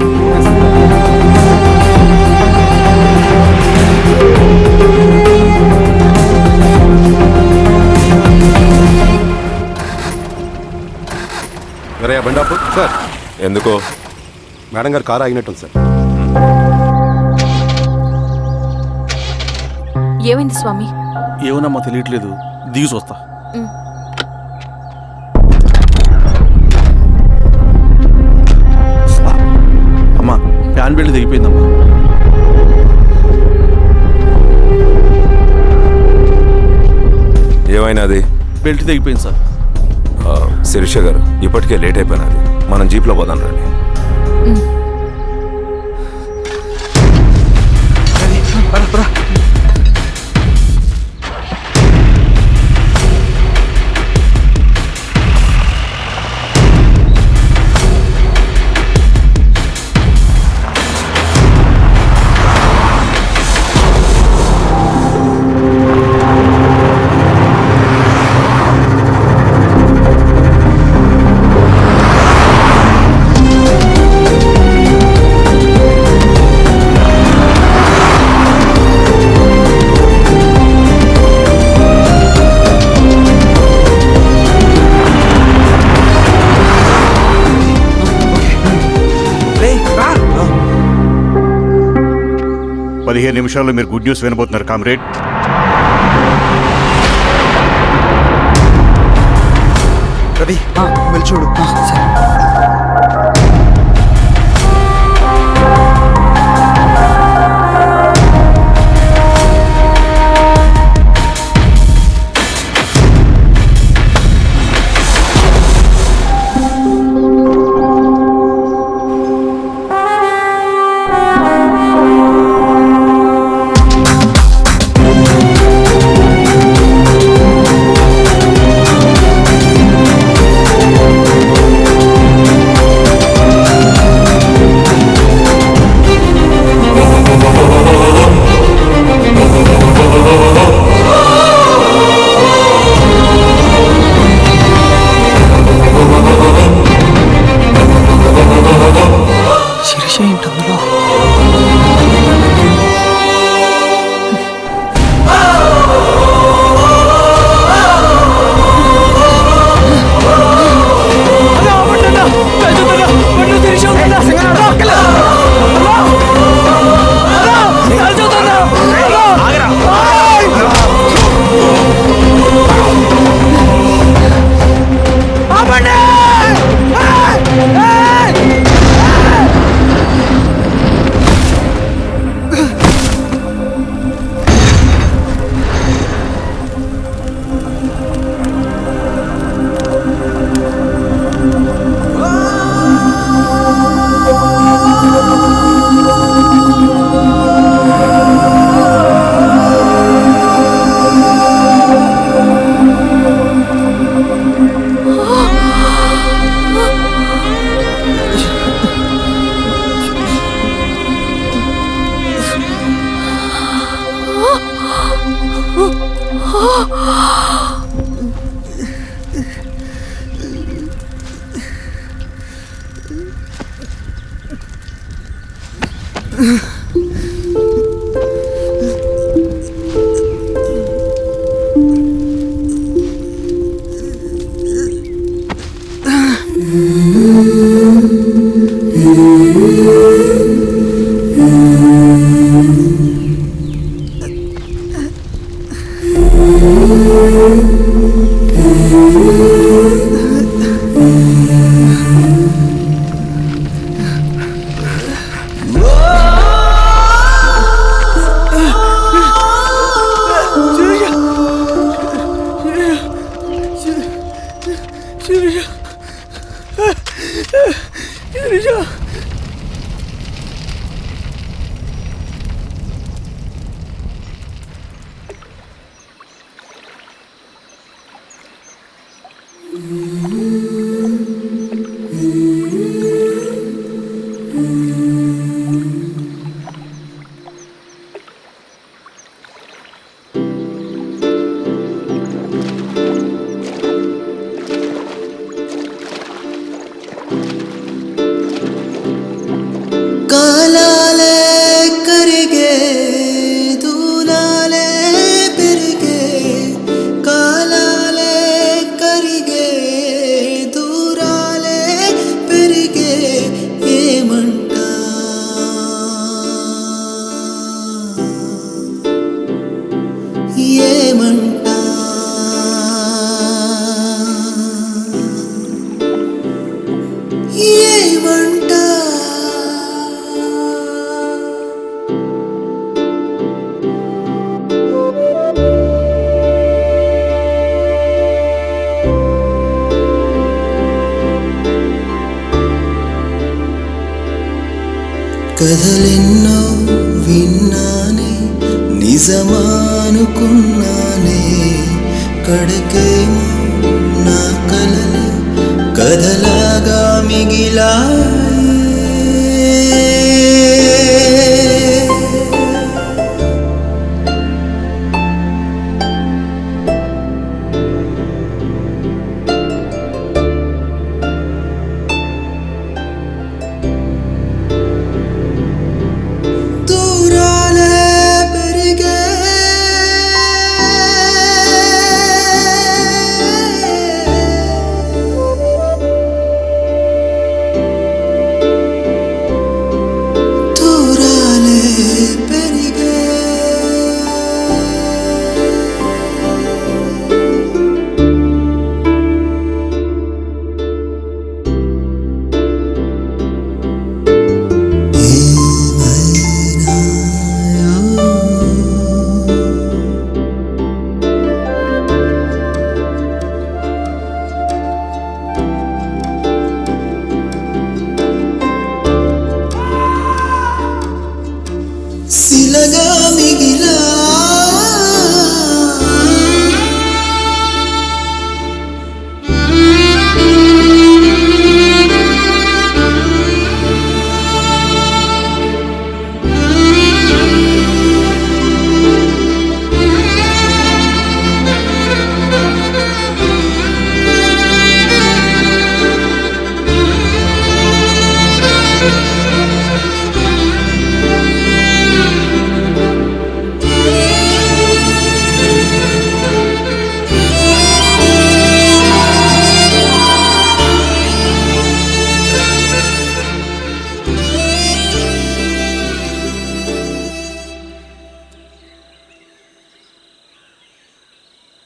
ఎందుకో? మేడం గారు కారు ఆగినట్టుంది సార్. ఏమైంది స్వామి? ఏమోనమ్మా తెలియట్లేదు, దిగి చూస్తా. అమ్మా ఫ్యాన్ బెల్ట్ దిగిపోయిందమ్మా. ఏమైనాది? బెల్ట్ తెగిపోయింది సార్. శిరీష గారు, ఇప్పటికే లేట్ అయిపోయినది, మనం జీప్లో పోదాం రండి. నిమిషాల్లో మీరు గుడ్ న్యూస్ వినబోతున్నారు కామ్రేడ్. రవి వెళ్ళి చూడు. కథలెన్నో విన్నానే నిజమానుకున్నానే కడకేమో నా కలలే కథలాగా మిగిలాయే శిలగా మిగిలా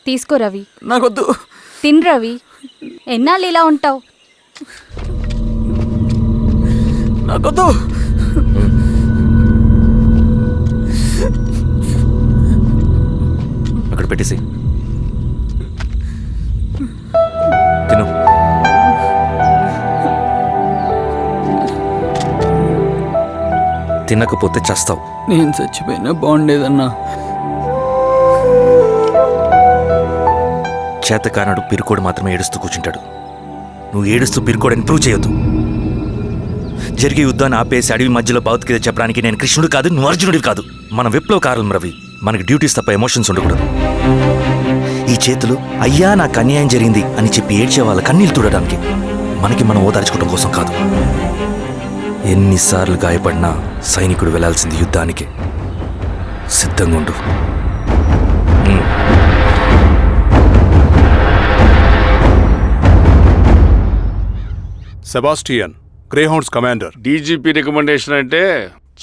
తీసుకో రవి. నాకొద్దు. తిన్ రవి. ఎన్నాళ్ళు ఇలా ఉంటావు? నాకొద్దు. అక్కడ పెట్టేసి తిను. తినకపోతే చస్తావు. నేను చచ్చిపోయినా బాగుండేదన్నా. చేతకానాడు పిరుకోడు మాత్రమే ఏడుస్తూ కూర్చుంటాడు. నువ్వు ఏడుస్తూ పిరుకోడని ప్రూవ్ చేయొద్దు. జరిగే యుద్ధాన్ని ఆపేసి అడవి మధ్యలో భౌతికత చెప్పడానికి నేను కృష్ణుడు కాదు, నువ్వు అర్జునుడివి కాదు. మన విప్లవకారులం రవి. మనకి డ్యూటీస్ తప్ప ఎమోషన్స్ ఉండకూడదు. ఈ చేతులు అయ్యా నాకు అన్యాయం జరిగింది అని చెప్పి ఏడ్చే వాళ్ళ కన్నీళ్ళు తుడడానికి, మనకి మనం ఓదార్చుకోవడం కోసం కాదు. ఎన్నిసార్లు గాయపడినా సైనికుడు వెళ్లాల్సింది యుద్ధానికి. సిద్ధంగా ఉండు. Sebastian, Greyhounds commander. DGP recommendation అంటే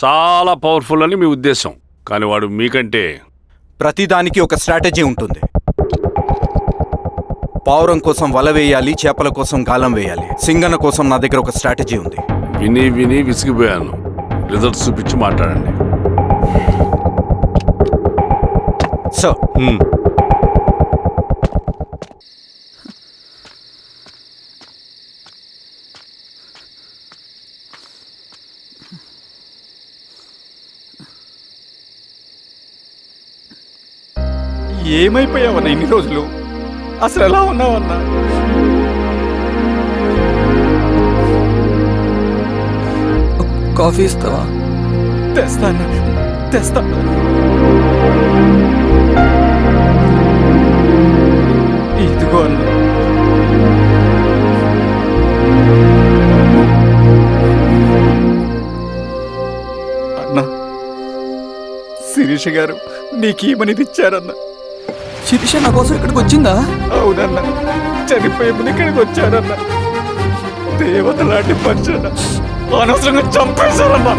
చాలా పవర్ఫుల్ అని మీ ఉద్దేశం, కానీ వాడు మీకంటే ప్రతిదానికి ఒక స్ట్రాటజీ ఉంటుంది. పావురం కోసం వల వేయాలి, చేపల కోసం గాలం వేయాలి. సింగన్న కోసం నా దగ్గర ఒక స్ట్రాటజీ ఉంది. విని విని విసిగిపోయాను. రిజల్ట్స్ చూపించి మాట్లాడండి. సార్, ఏమైపోయావన్నా ఇన్ని రోజులు? అసలు ఎలా ఉన్నావన్నా? కాఫీ ఇస్తావా? తెస్తాను. ఇదిగో అన్నా. అన్నా, శిరీష గారు నీకేమనేది ఇచ్చారన్నా. శిరీష నా కోసం ఇక్కడికి వచ్చిందా? అవునన్నా, చనిపోయే ముందు ఇక్కడికి వచ్చారన్నా. దేవత లాంటి మనిషి అనవసరంగా చంపేశారన్నా.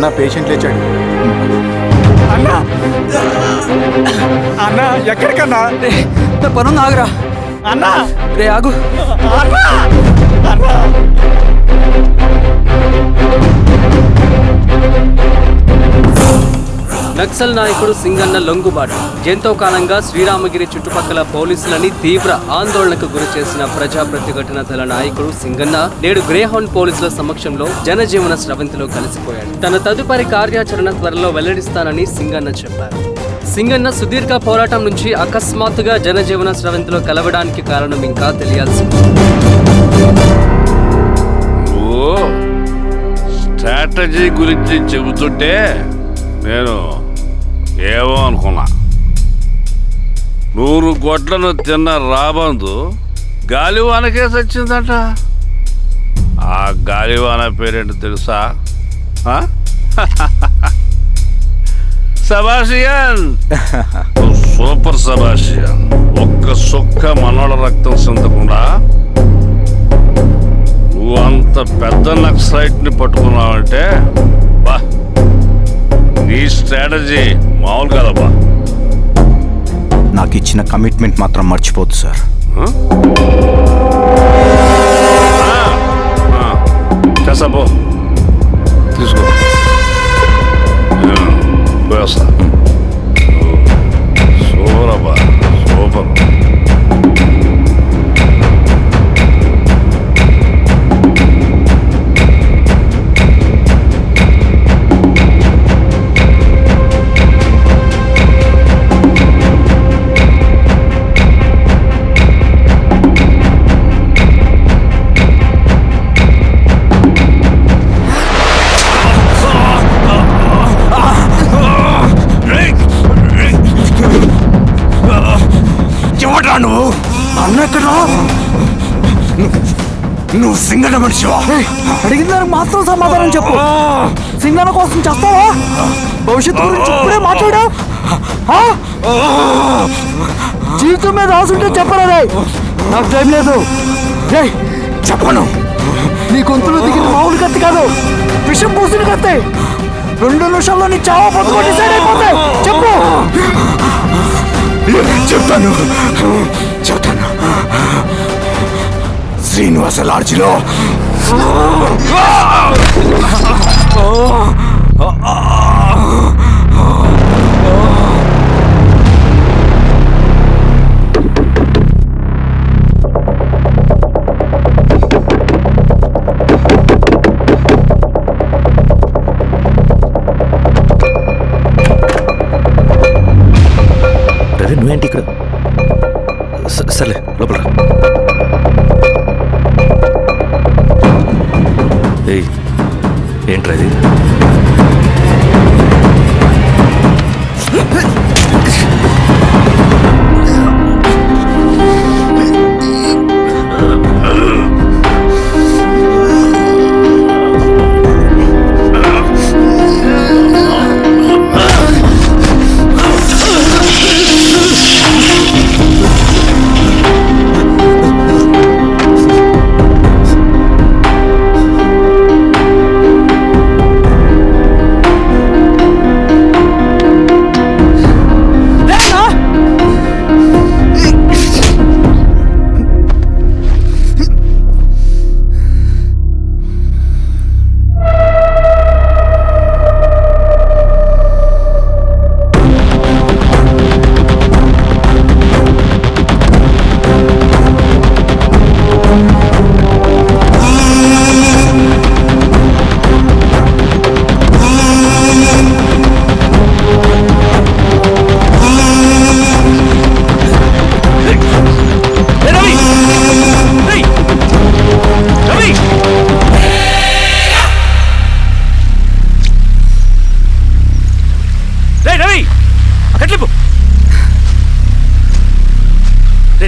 అన్న పేషెంట్ లేచాడు. అన్నా అన్నా ఎక్కడికన్నా? నా పనుంది, ఆగురా. అన్నా రే ఆగు. నక్సల్ నాయకుడు సింగన్న లొంగుబాటు ఎంతో కాలంగా శ్రీరామగిరి చుట్టుపక్కల పోలీసులని తీవ్ర ఆందోళనకు గురి చేసిన ప్రజా ప్రతిఘటన దళ నాయకుడు సింగన్న నేడు గ్రేహౌండ్ పోలీసుల సమక్షంలో జనజీవన స్రవంతిలో కలిసిపోయాడు. తన తదుపరి కార్యాచరణ త్వరలో వెల్లడిస్తానని సింగన్న చెప్పారు. సింగన్న సుదీర్ఘ పోరాటం నుంచి అకస్మాత్తుగా జనజీవన స్రవంతిలో కలవడానికి కారణం ఇంకా తెలియాల్సి ఉంది. స్ట్రాటజీ గురించి చెబుతుంటే నేను ఏమో అనుకున్నా. 100 గొడ్లను తిన్న రాబందు గాలివానకే చచ్చిందంట. ఆ గాలివాన పేరేంటి తెలుసా? సబాషియన్, సూపర్ సబాషియన్. ఒక్క సుక్క మనోళ్ళ రక్తం చెందకుండా నువ్వు అంత పెద్ద నక్సలైట్ని పట్టుకున్నావంటే బా, నీ స్ట్రాటజీ మామూలు కదబ్బా. నాకు ఇచ్చిన కమిట్మెంట్ మాత్రం మర్చిపోద్దు సార్. చేసాబో, తీసుకో, పోయేస్తా. సూపరబ్బా, సూపర్. నువ్వు అన్న ఎక్కడ? నువ్వు సింగన్న మనిషివా? అడిగిన దానికి మాత్రం సమాధానం చెప్పు. సింగన్న కోసం చేస్తావా? భవిష్యత్తు గురించి ఇప్పుడే మాట్లాడా? జీవితం మీద ఆశుంటే చెప్పరా? నాకు టైం లేదు. చెప్పను. నీ గొంతులో దిగిన మామూలు కత్తి కాదు, విషం పూసిన కత్తి. 2 నిమిషాల్లో నీ చావా పొద్దుకొని డిసైడ్ అయిపోతాయి. చెప్పు. చెప్తాను. శ్రీనివాస లాడ్జిలో నువ్వేంటి ఇక్కడ? సర్లే లోపల. ఏంట్రా ఇది?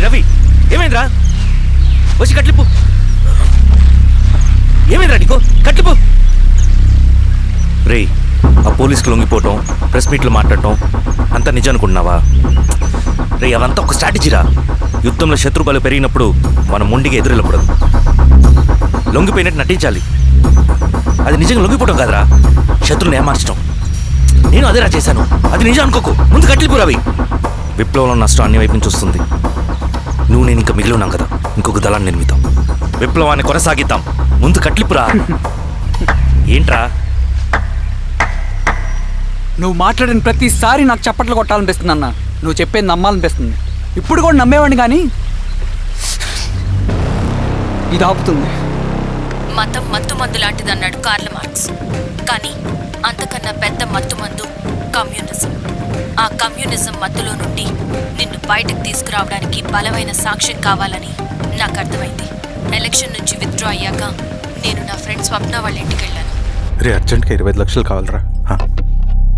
రవి, ఏమైందిరా? వచ్చి కట్లిప్పు. ఏమైందిరా నీకు? కట్లిప్పు. రే, ఆ పోలీసుకు లొంగిపోవటం, ప్రెస్ మీట్లు మాట్లాడటం అంతా నిజం అనుకుంటున్నావా? రే, అవంతా ఒక స్ట్రాటజీరా. యుద్ధంలో శత్రుబలు పెరిగినప్పుడు మనం ముండిగా ఎదురెళ్ళకూడదు, లొంగిపోయినట్టు నటించాలి. అది నిజంగా లొంగిపోవడం కాదురా, శత్రువుని ఏమార్చడం. నేను అదేరా చేశాను. అది నిజం అనుకోకు. ముందు కట్లిపురా అవి. విప్లవంలో నష్టం అన్ని వైపు నుంచి వస్తుంది. నువ్వు నేను ఇంకా మిగిలి ఉన్నాం కదా, ఇంకొక దళాన్ని నిర్మిద్దాం, విప్లవాన్ని కొనసాగిద్దాం. ముందు కట్లిపురా. ఏంట్రా నువ్వు మాట్లాడిన ప్రతిసారి నాకు చప్పట్లు కొట్టాలనిపిస్తుంది అన్న. నువ్వు చెప్పేది నమ్మాలనిపిస్తుంది. ఇప్పుడు కూడా నమ్మేవాడిని కానీ ఇది ఆపుతుంది. మతం మత్తు మందు లాంటిదన్నాడు కార్ల్ మార్క్స్. కానీ అంతకన్నా పెద్ద మత్తు మందు కమ్యూనిజం. ఆ కమ్యూనిజం మత్తులో నుండి నిన్ను బయటకు తీసుకురావడానికి బలమైన సాక్ష్యం కావాలని నాకు అర్థమైంది. ఎలక్షన్ నుంచి విత్డ్రా అయ్యాక నేను నా ఫ్రెండ్ స్వప్న వాళ్ళ ఇంటికి వెళ్ళాను. రే అర్జెంట్గా 25 లక్షలు కావాలరా.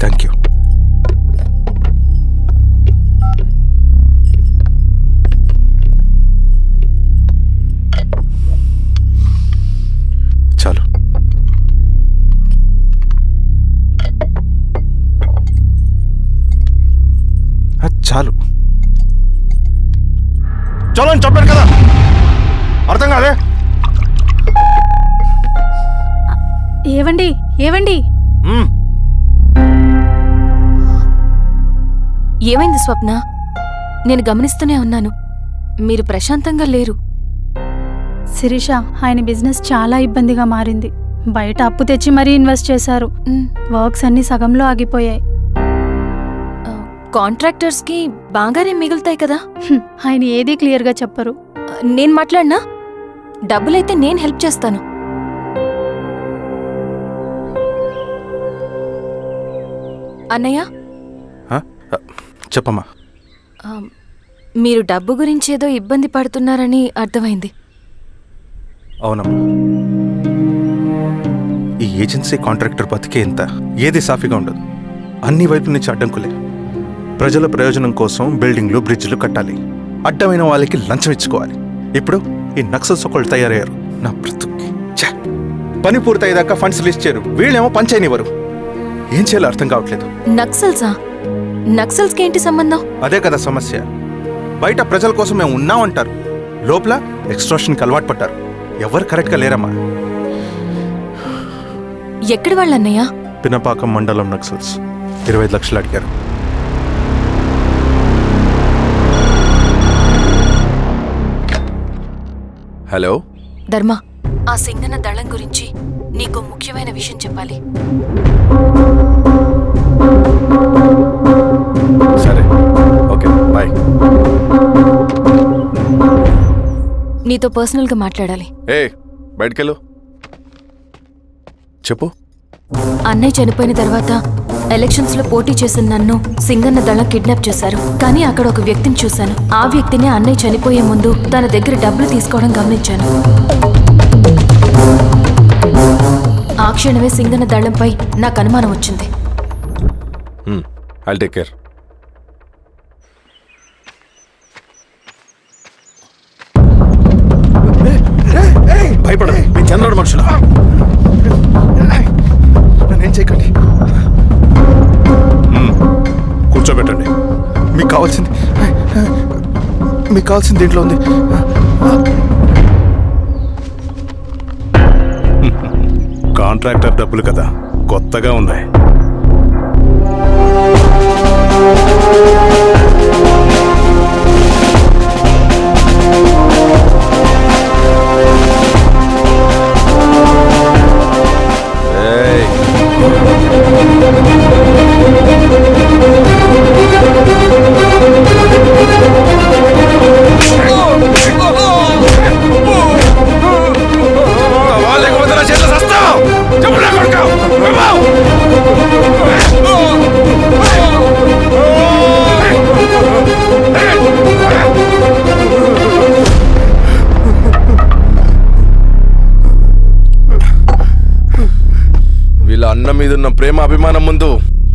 Thank you. చాలు. చాలు చలో అని చెప్పాను కదా, అర్థం కాదే? ఏవండి ఏవండి ఏమైంది స్వప్న? నేను గమనిస్తూనే ఉన్నాను, మీరు ప్రశాంతంగా లేరు. శిరీష, ఆయన బిజినెస్ చాలా ఇబ్బందిగా మారింది. బయట అప్పు తెచ్చి మరీ ఇన్వెస్ట్ చేశారు. వర్క్స్ అన్ని సగంలో ఆగిపోయాయి. కాంట్రాక్టర్స్కి బాగానే మిగులుతాయి కదా. ఆయన ఏదీ క్లియర్గా చెప్పరు. నేను మాట్లాడినా డబ్బులైతే నేను హెల్ప్ చేస్తాను. అన్నయ్య, చెప్పమ్మా. మీరు డబ్బు గురించి ఏదో ఇబ్బంది పడుతున్నారని అర్థమైంది. అవునమ్మా, ఈ ఏజెన్సీ కాంట్రాక్టర్ బతికే ఇంత ఏది సాఫీగా ఉండదు. అన్ని వైపుల నుంచి అడ్డంకులే. ప్రజల ప్రయోజనం కోసం బిల్డింగ్లు బ్రిడ్జ్లు కట్టాలి, అడ్డమైన వాళ్ళకి లంచం ఇచ్చుకోవాలి. ఇప్పుడు ఈ నక్సల్స్ ఒకళ్ళు తయారయ్యారు. నా బ్రతుక్కి పని పూర్తయ్యేదాకా ఫండ్స్ రిలీజ్ చేయరు, వీళ్ళేమో పని చేయనివ్వరు. ఏం చేయాలో అర్థం కావట్లేదు. నక్సల్సా? నక్సల్స్కి ఏంటి సంబంధం? అదే కదా సమస్య. బయట ప్రజల కోసం మేము ఉన్నామంటారు, లోపల ఎక్స్ట్రాషన్కి అలవాటు పడ్డారు. ఎవరు కరెక్ట్గా లేరమ్మా. ఎక్కడి వాళ్ళన్నయ్య? పినపాకం మండలం నక్సల్స్ 25 లక్షలు అడిగారు. హలో ధర్మ, ఆ సింగన దళం గురించి నీకు ముఖ్యమైన విషయం చెప్పాలి. సరే, ఓకే, బాయ్. నీతో పర్సనల్గా మాట్లాడాలి. బయటకెళ్ళు. చెప్పు. అన్నయ్య చనిపోయిన తర్వాత ఎలక్షన్స్ లో పోటీ చేసిన నన్ను సింగన్న దళం కిడ్నాప్ చేశారు. కానీ అక్కడ ఒక వ్యక్తిని చూశాను. ఆ వ్యక్తినే అన్నయ్య చనిపోయే ముందు తన దగ్గర డబ్బులు తీసుకోవడం గమనించాను. ఆ క్షణమే సింగన్న దళంపై నాకు అనుమానం వచ్చింది. I'll take care. భయపడదు, మీ చంద్రుడు మనుషులు. నన్నేం చేయకండి. కూర్చోబెట్టండి. మీకు కావాల్సింది దీంట్లో ఉంది. కాంట్రాక్టర్ డబ్బులు కదా, కొత్తగా ఉన్నాయి. వీళ్ళ అన్న మీదున్న ప్రేమ అభిమానం ముందు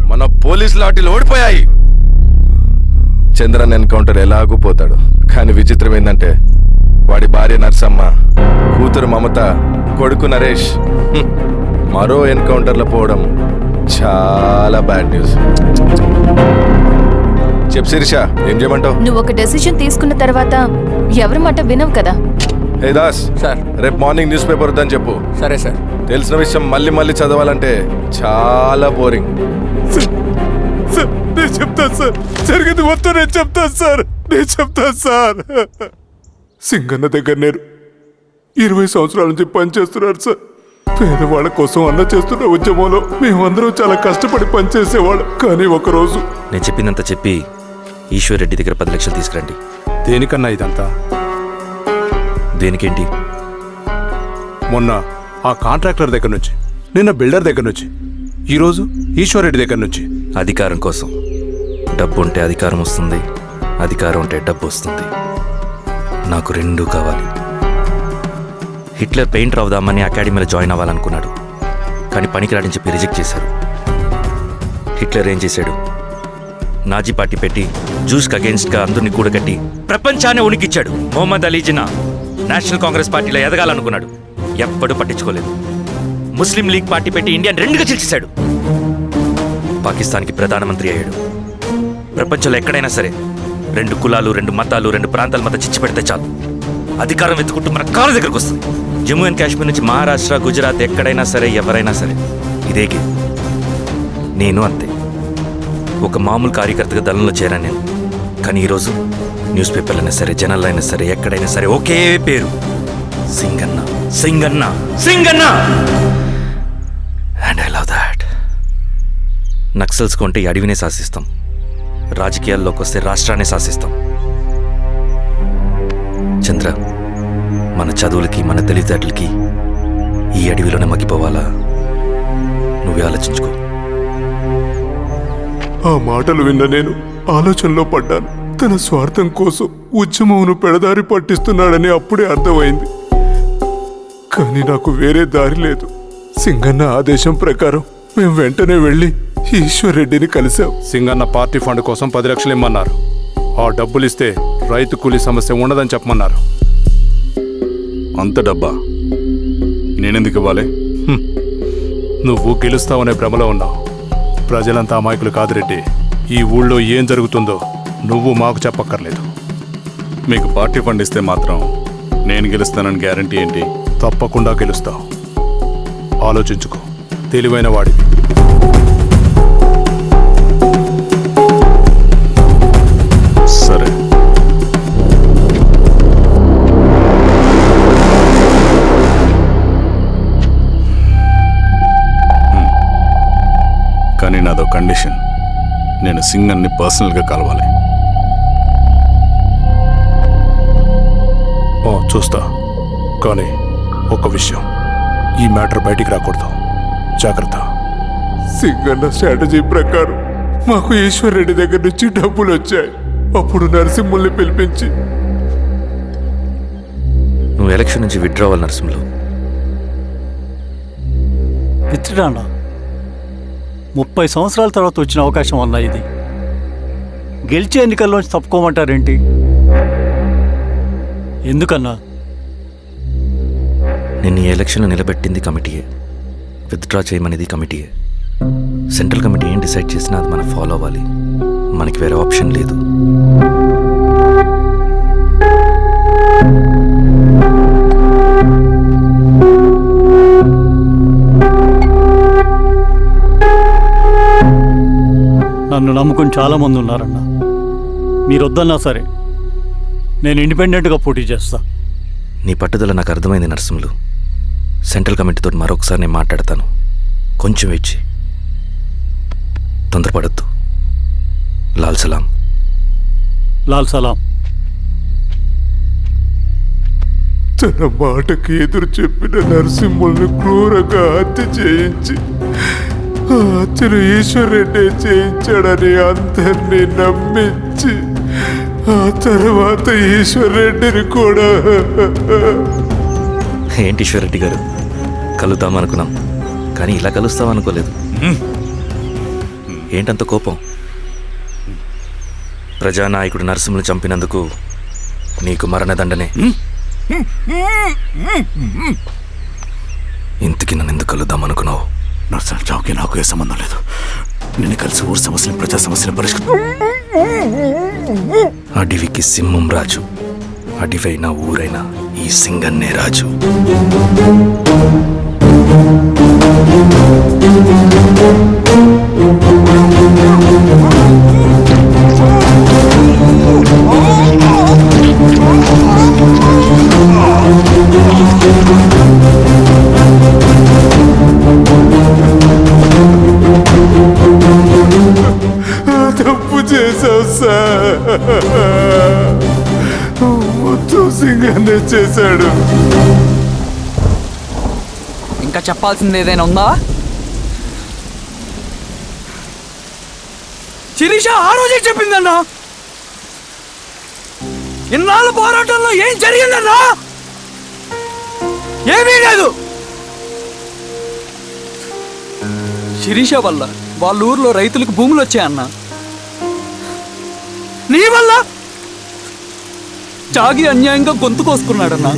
మన పోలీస్ లాఠీలు ఓడిపోయాయి. చంద్రన్ ఎన్కౌంటర్ ఎలాగూ పోతాడు. కానీ విచిత్రం ఏంటంటే వాడి భార్య నర్సమ్మ, కూతురు మమత, కొడుకు నరేష్ మరో ఎన్కౌంటర్లో పోవడం చాలా బ్యాడ్ న్యూస్. చెప్పు శిరీష, ఏం చేయమంటావు? నువ్వు ఒక డెసిషన్ తీసుకున్న తర్వాత ఎవరి మాట వినవు కదా. ఏ దాస్ సార్ రేపు మార్నింగ్ న్యూస్ పేపర్ వద్దని చెప్పు. సరే సార్. తెలిసిన విషయం మళ్ళీ మళ్ళీ చదవాలంటే చాలా బోరింగ్. నేను చెప్తాను సార్, జరిగింది మొత్తం నేను చెప్తాను సార్. సింగన్న దగ్గర నేను 20 సంవత్సరాల నుంచి పనిచేస్తున్నారు సార్. పేదవాళ్ళ కోసం అన్న చేస్తున్న ఉద్యమంలో మేమందరం చాలా కష్టపడి పనిచేసేవాళ్ళం. కానీ ఒకరోజు నేను చెప్పిందంతా చెప్పి ఈశ్వర్ రెడ్డి దగ్గర 10 లక్షలు తీసుకురండి. దేనికన్నా ఇదంతా? దేనికేంటి? మొన్న ఆ కాంట్రాక్టర్ దగ్గర నుంచి, నిన్న బిల్డర్ దగ్గర నుంచి, ఈరోజు ఈశ్వర్ రెడ్డి దగ్గర నుంచి. అధికారం కోసం. డబ్బు ఉంటే అధికారం వస్తుంది, అధికారం ఉంటే డబ్బు వస్తుంది. నాకు రెండూ కావాలి. హిట్లర్ పెయింటర్ అవుదామని అకాడమీలో జాయిన్ అవ్వాలనుకున్నాడు, కానీ పనికిరాడని చెప్పి రిజెక్ట్ చేశారు. హిట్లర్ ఏం చేశాడు? నాజీ పార్టీ పెట్టి జూస్కి అగేన్స్ట్గా అందరినీ కూడగట్టి ప్రపంచాన్ని ఉనికిచ్చాడు. మొహమ్మద్ అలీ జిన్నా నేషనల్ కాంగ్రెస్ పార్టీలో ఎదగాలనుకున్నాడు, ఎప్పుడూ పట్టించుకోలేదు. ముస్లిం లీగ్ పార్టీ పెట్టి ఇండియాని రెండుగా చీల్చేశాడు. పాకిస్తాన్కి ప్రధానమంత్రి అయ్యాడు. ప్రపంచంలో ఎక్కడైనా సరే 2 కులాలు, 2 మతాలు, 2 ప్రాంతాల మధ్య చిచ్చు పెడితే చాలు, అధికారం వెతుకుంటూ మన కాళ్ళ దగ్గరకు వస్తుంది. జమ్మూ అండ్ కాశ్మీర్ నుంచి మహారాష్ట్ర, గుజరాత్ ఎక్కడైనా సరే, ఎవరైనా సరే ఇదే గేమ్. నేను అంతే. ఒక మామూలు కార్యకర్తగా దళంలో చేరాను నేను. కానీ ఈరోజు న్యూస్ పేపర్లైనా సరే, జనాల్లో అయినా సరే, ఎక్కడైనా సరే ఒకే పేరు, Singanna, Singanna, Singanna. And I love that. Naxals కొంటే ఈ అడవినే శాసిస్తాం, రాజకీయాల్లోకి వస్తే రాష్ట్రాన్ని శాసిస్తాం. చంద్ర, మన చదువులకి, మన తెలివితేటలకి ఈ అడవిలోనే మగ్గిపోవాలా? నువ్వే ఆలోచించుకో. ఆ మాటలు విన్న నేను ఆలోచనలో పడ్డాను. తన స్వార్థం కోసం ఉద్యమమును పెడదారి పట్టిస్తున్నాడని అప్పుడే అర్థమైంది. కానీ నాకు వేరే దారి లేదు. సింగన్న ఆదేశం ప్రకారం మేము వెంటనే వెళ్ళి ఈశ్వర్ రెడ్డిని కలిశాం. సింగన్న పార్టీ ఫండ్ కోసం 10 లక్షలు ఇమ్మన్నారు. ఆ డబ్బులు ఇస్తే రైతు కూలీ సమస్య ఉండదని చెప్పమన్నారు. అంత డబ్బా నేనెందుకు ఇవ్వాలి? నువ్వు గెలుస్తావనే భ్రమలో ఉన్నావు. ప్రజలంతా అమాయకులు కాదు రెడ్డి. ఈ ఊళ్ళో ఏం జరుగుతుందో నువ్వు మాకు చెప్పక్కర్లేదు. మీకు పార్టీ ఫండ్ ఇస్తే మాత్రం నేను గెలుస్తానని గ్యారంటీ ఏంటి? తప్పకుండా గెలుస్తావు. ఆలోచించుకో, తెలివైన వాడివి. సరే. కానీ నాదో కండిషన్. నేను సింగన్ని పర్సనల్గా కలవాలి. చూస్తా. కానీ ఒక విషయం, ఈ మ్యాటర్ బయటికి రాకూడదు. జాగ్రత్త. సింగన్న స్ట్రాటజీ ప్రకారం మాకు ఈశ్వర్ రెడ్డి దగ్గర నుంచి డబ్బులు వచ్చాయి. అప్పుడు నరసింహుల్ని పిలిపించి, నువ్వు ఎలక్షన్ నుంచి విత్డ్రా అవ్వాలి నరసింహులు. విత్డ్రానా? 30 సంవత్సరాల తర్వాత వచ్చిన అవకాశం అన్నా ఇది. గెలిచే ఎన్నికల్లోంచి తప్పుకోమంటారేంటి? ఎందుకన్నా? నిన్ను ఈ ఎలక్షన్లో నిలబెట్టింది కమిటీయే, విత్డ్రా చేయమనేది కమిటీయే. సెంట్రల్ కమిటీ ఏం డిసైడ్ చేసినా అది మనం ఫాలో అవ్వాలి. మనకి వేరే ఆప్షన్ లేదు. నన్ను నమ్ముకుని చాలామంది ఉన్నారన్నా. మీరొద్దన్నా సరే, నేను ఇండిపెండెంట్గా పోటీ చేస్తా. నీ పట్టుదల నాకు అర్థమైంది నరసింహులు. సెంట్రల్ కమిటీతో మరొకసారి నేను మాట్లాడతాను. కొంచెం వెయిట్. తొందరపడద్దు. లాల్ సలాం. లాల్ సలాం. తన మాటకి ఎదురు చెప్పిన నరసింహుల్ని క్రూరంగా హత్య చేయించి ఆ హత్యను ఈశ్వర్ రెడ్డి చేయించాడని అందరినీ నమ్మించి ఆ తర్వాత ఈశ్వర్ రెడ్డిని కూడా. ఏంటి ఈశ్వర్ రెడ్డి గారు, కలుద్దామనుకున్నాం కానీ ఇలా కలుస్తామనుకోలేదు. ఏంటంత కోపం? ప్రజానాయకుడు నరసింహులు చంపినందుకు నీకు మరణదండనే. ఇంతకి నన్ను ఎందుకు కలుద్దామనుకున్నావు? నరసింహ చావుకి నాకు ఏ సంబంధం లేదు. నిన్ను కలిసి ఊరు సమస్యలు, ప్రజా సమస్యలు పరిష్కరించు. అడవికి సింహం రాజు, అడివైనా ఊరైనా ఈ సింగన్నే రాజు. తప్పు చేశావు సార్. మొత్తం సింగన్నే చేశాడు. ఇంకా చెప్పాల్సింది ఏదైనా ఉందా? శిరీష ఆ రోజే చెప్పిందన్నా. ఇన్నాళ్ళ పోరాటంలో ఏం జరిగిందన్నా? ఏమీ లేదు. శిరీష వల్ల వాళ్ళ ఊర్లో రైతులకు భూములు వచ్చాయన్నా. నీ వల్ల చాగి అన్యాయంగా గొంతు కోసుకున్నాడన్నా.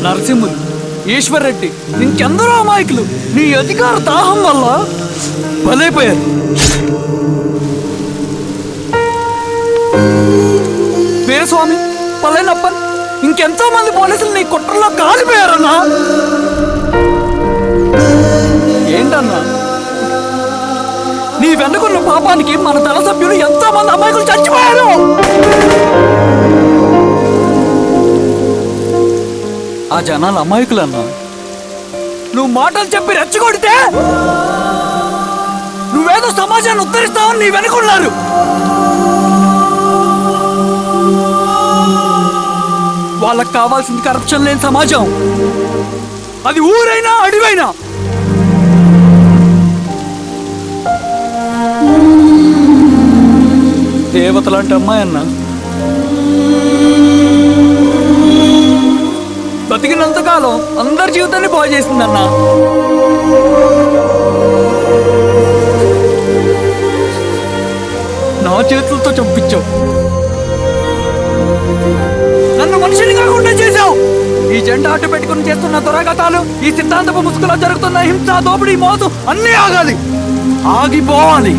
నరసింహులు, ఈశ్వర్ రెడ్డి, ఇంకెందరో అమాయకులు నీ అధికార దాహం వల్ల బలైపోయారు. వీరస్వామి, పల్లెనప్పన్, ఇంకెంతో మంది పోలీసులు నీ కుట్రలో కాలిపోయారన్నా. ఏంటన్నా, నీ వెనుకున్న పాపానికి మన దళ సభ్యులు ఎంతో మంది అమాయకులు చచ్చిపోయారు. ఆ జనాలు అమాయకులన్నా. నువ్వు మాటలు చెప్పి రెచ్చగొడితే నువ్వేదో సమాజాన్ని ఉద్ధరిస్తావని నీ వెనుకున్నారు. వాళ్ళకి కావాల్సింది కరప్షన్ లేని సమాజం. అది ఊరైనా అడివైనా. దేవత లాంటి అమ్మాయి అన్న. బతికినంతకాలం అందరి జీవితాన్ని బాగు చేసిందన్న. నా చేతులతో చంపించావు. నన్ను మనిషిని కాకుండా చేశావు. ఈ జెండా అడ్డు పెట్టుకుని చేస్తున్న దురాఘాతాలు, ఈ సిద్ధాంతపు ముసుగులో జరుగుతున్న హింస, దోపిడీ, మోసం అన్నీ ఆగాలి, ఆగిపోవాలి.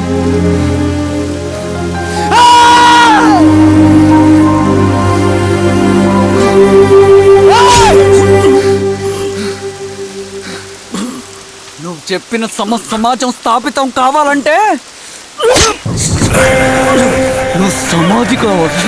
నువ్వు చెప్పిన సమాజం స్థాపితం కావాలంటే నువ్వు సమాధి కావాలి.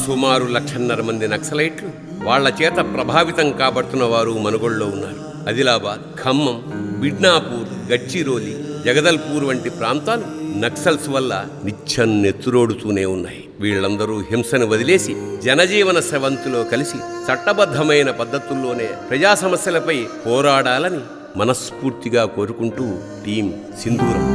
సుమారు 1,50,000 మంది నక్సలైట్లు వాళ్ల చేత ప్రభావితం కాబడుతున్న వారు మనుగోడులో ఉన్నారు. ఆదిలాబాద్, ఖమ్మం, బిడ్నాపూర్, గడ్చిరోలి, జగదల్పూర్ వంటి ప్రాంతాలు నక్సల్స్ వల్ల నిత్యం నెత్తురోడుతూనే ఉన్నాయి. వీళ్ళందరూ హింసను వదిలేసి జనజీవన స్రవంతిలో కలిసి చట్టబద్ధమైన పద్ధతుల్లోనే ప్రజా సమస్యలపై పోరాడాలని మనస్ఫూర్తిగా కోరుకుంటూ టీం సింధూరం.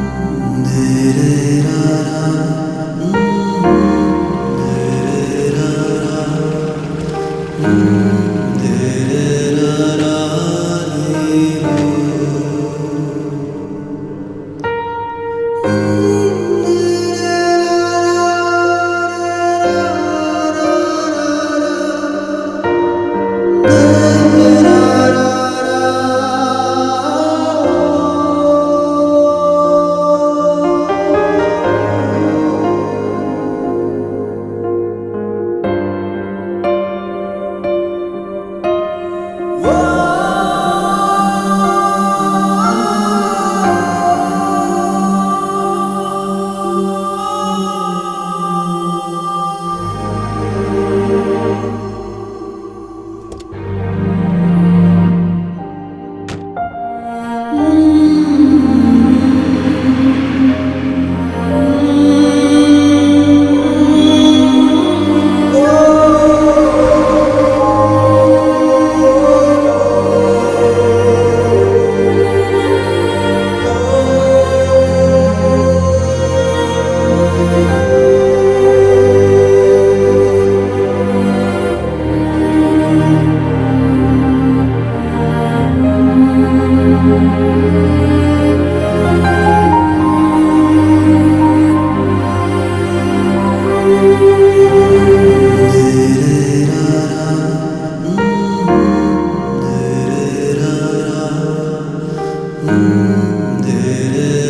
ధీరే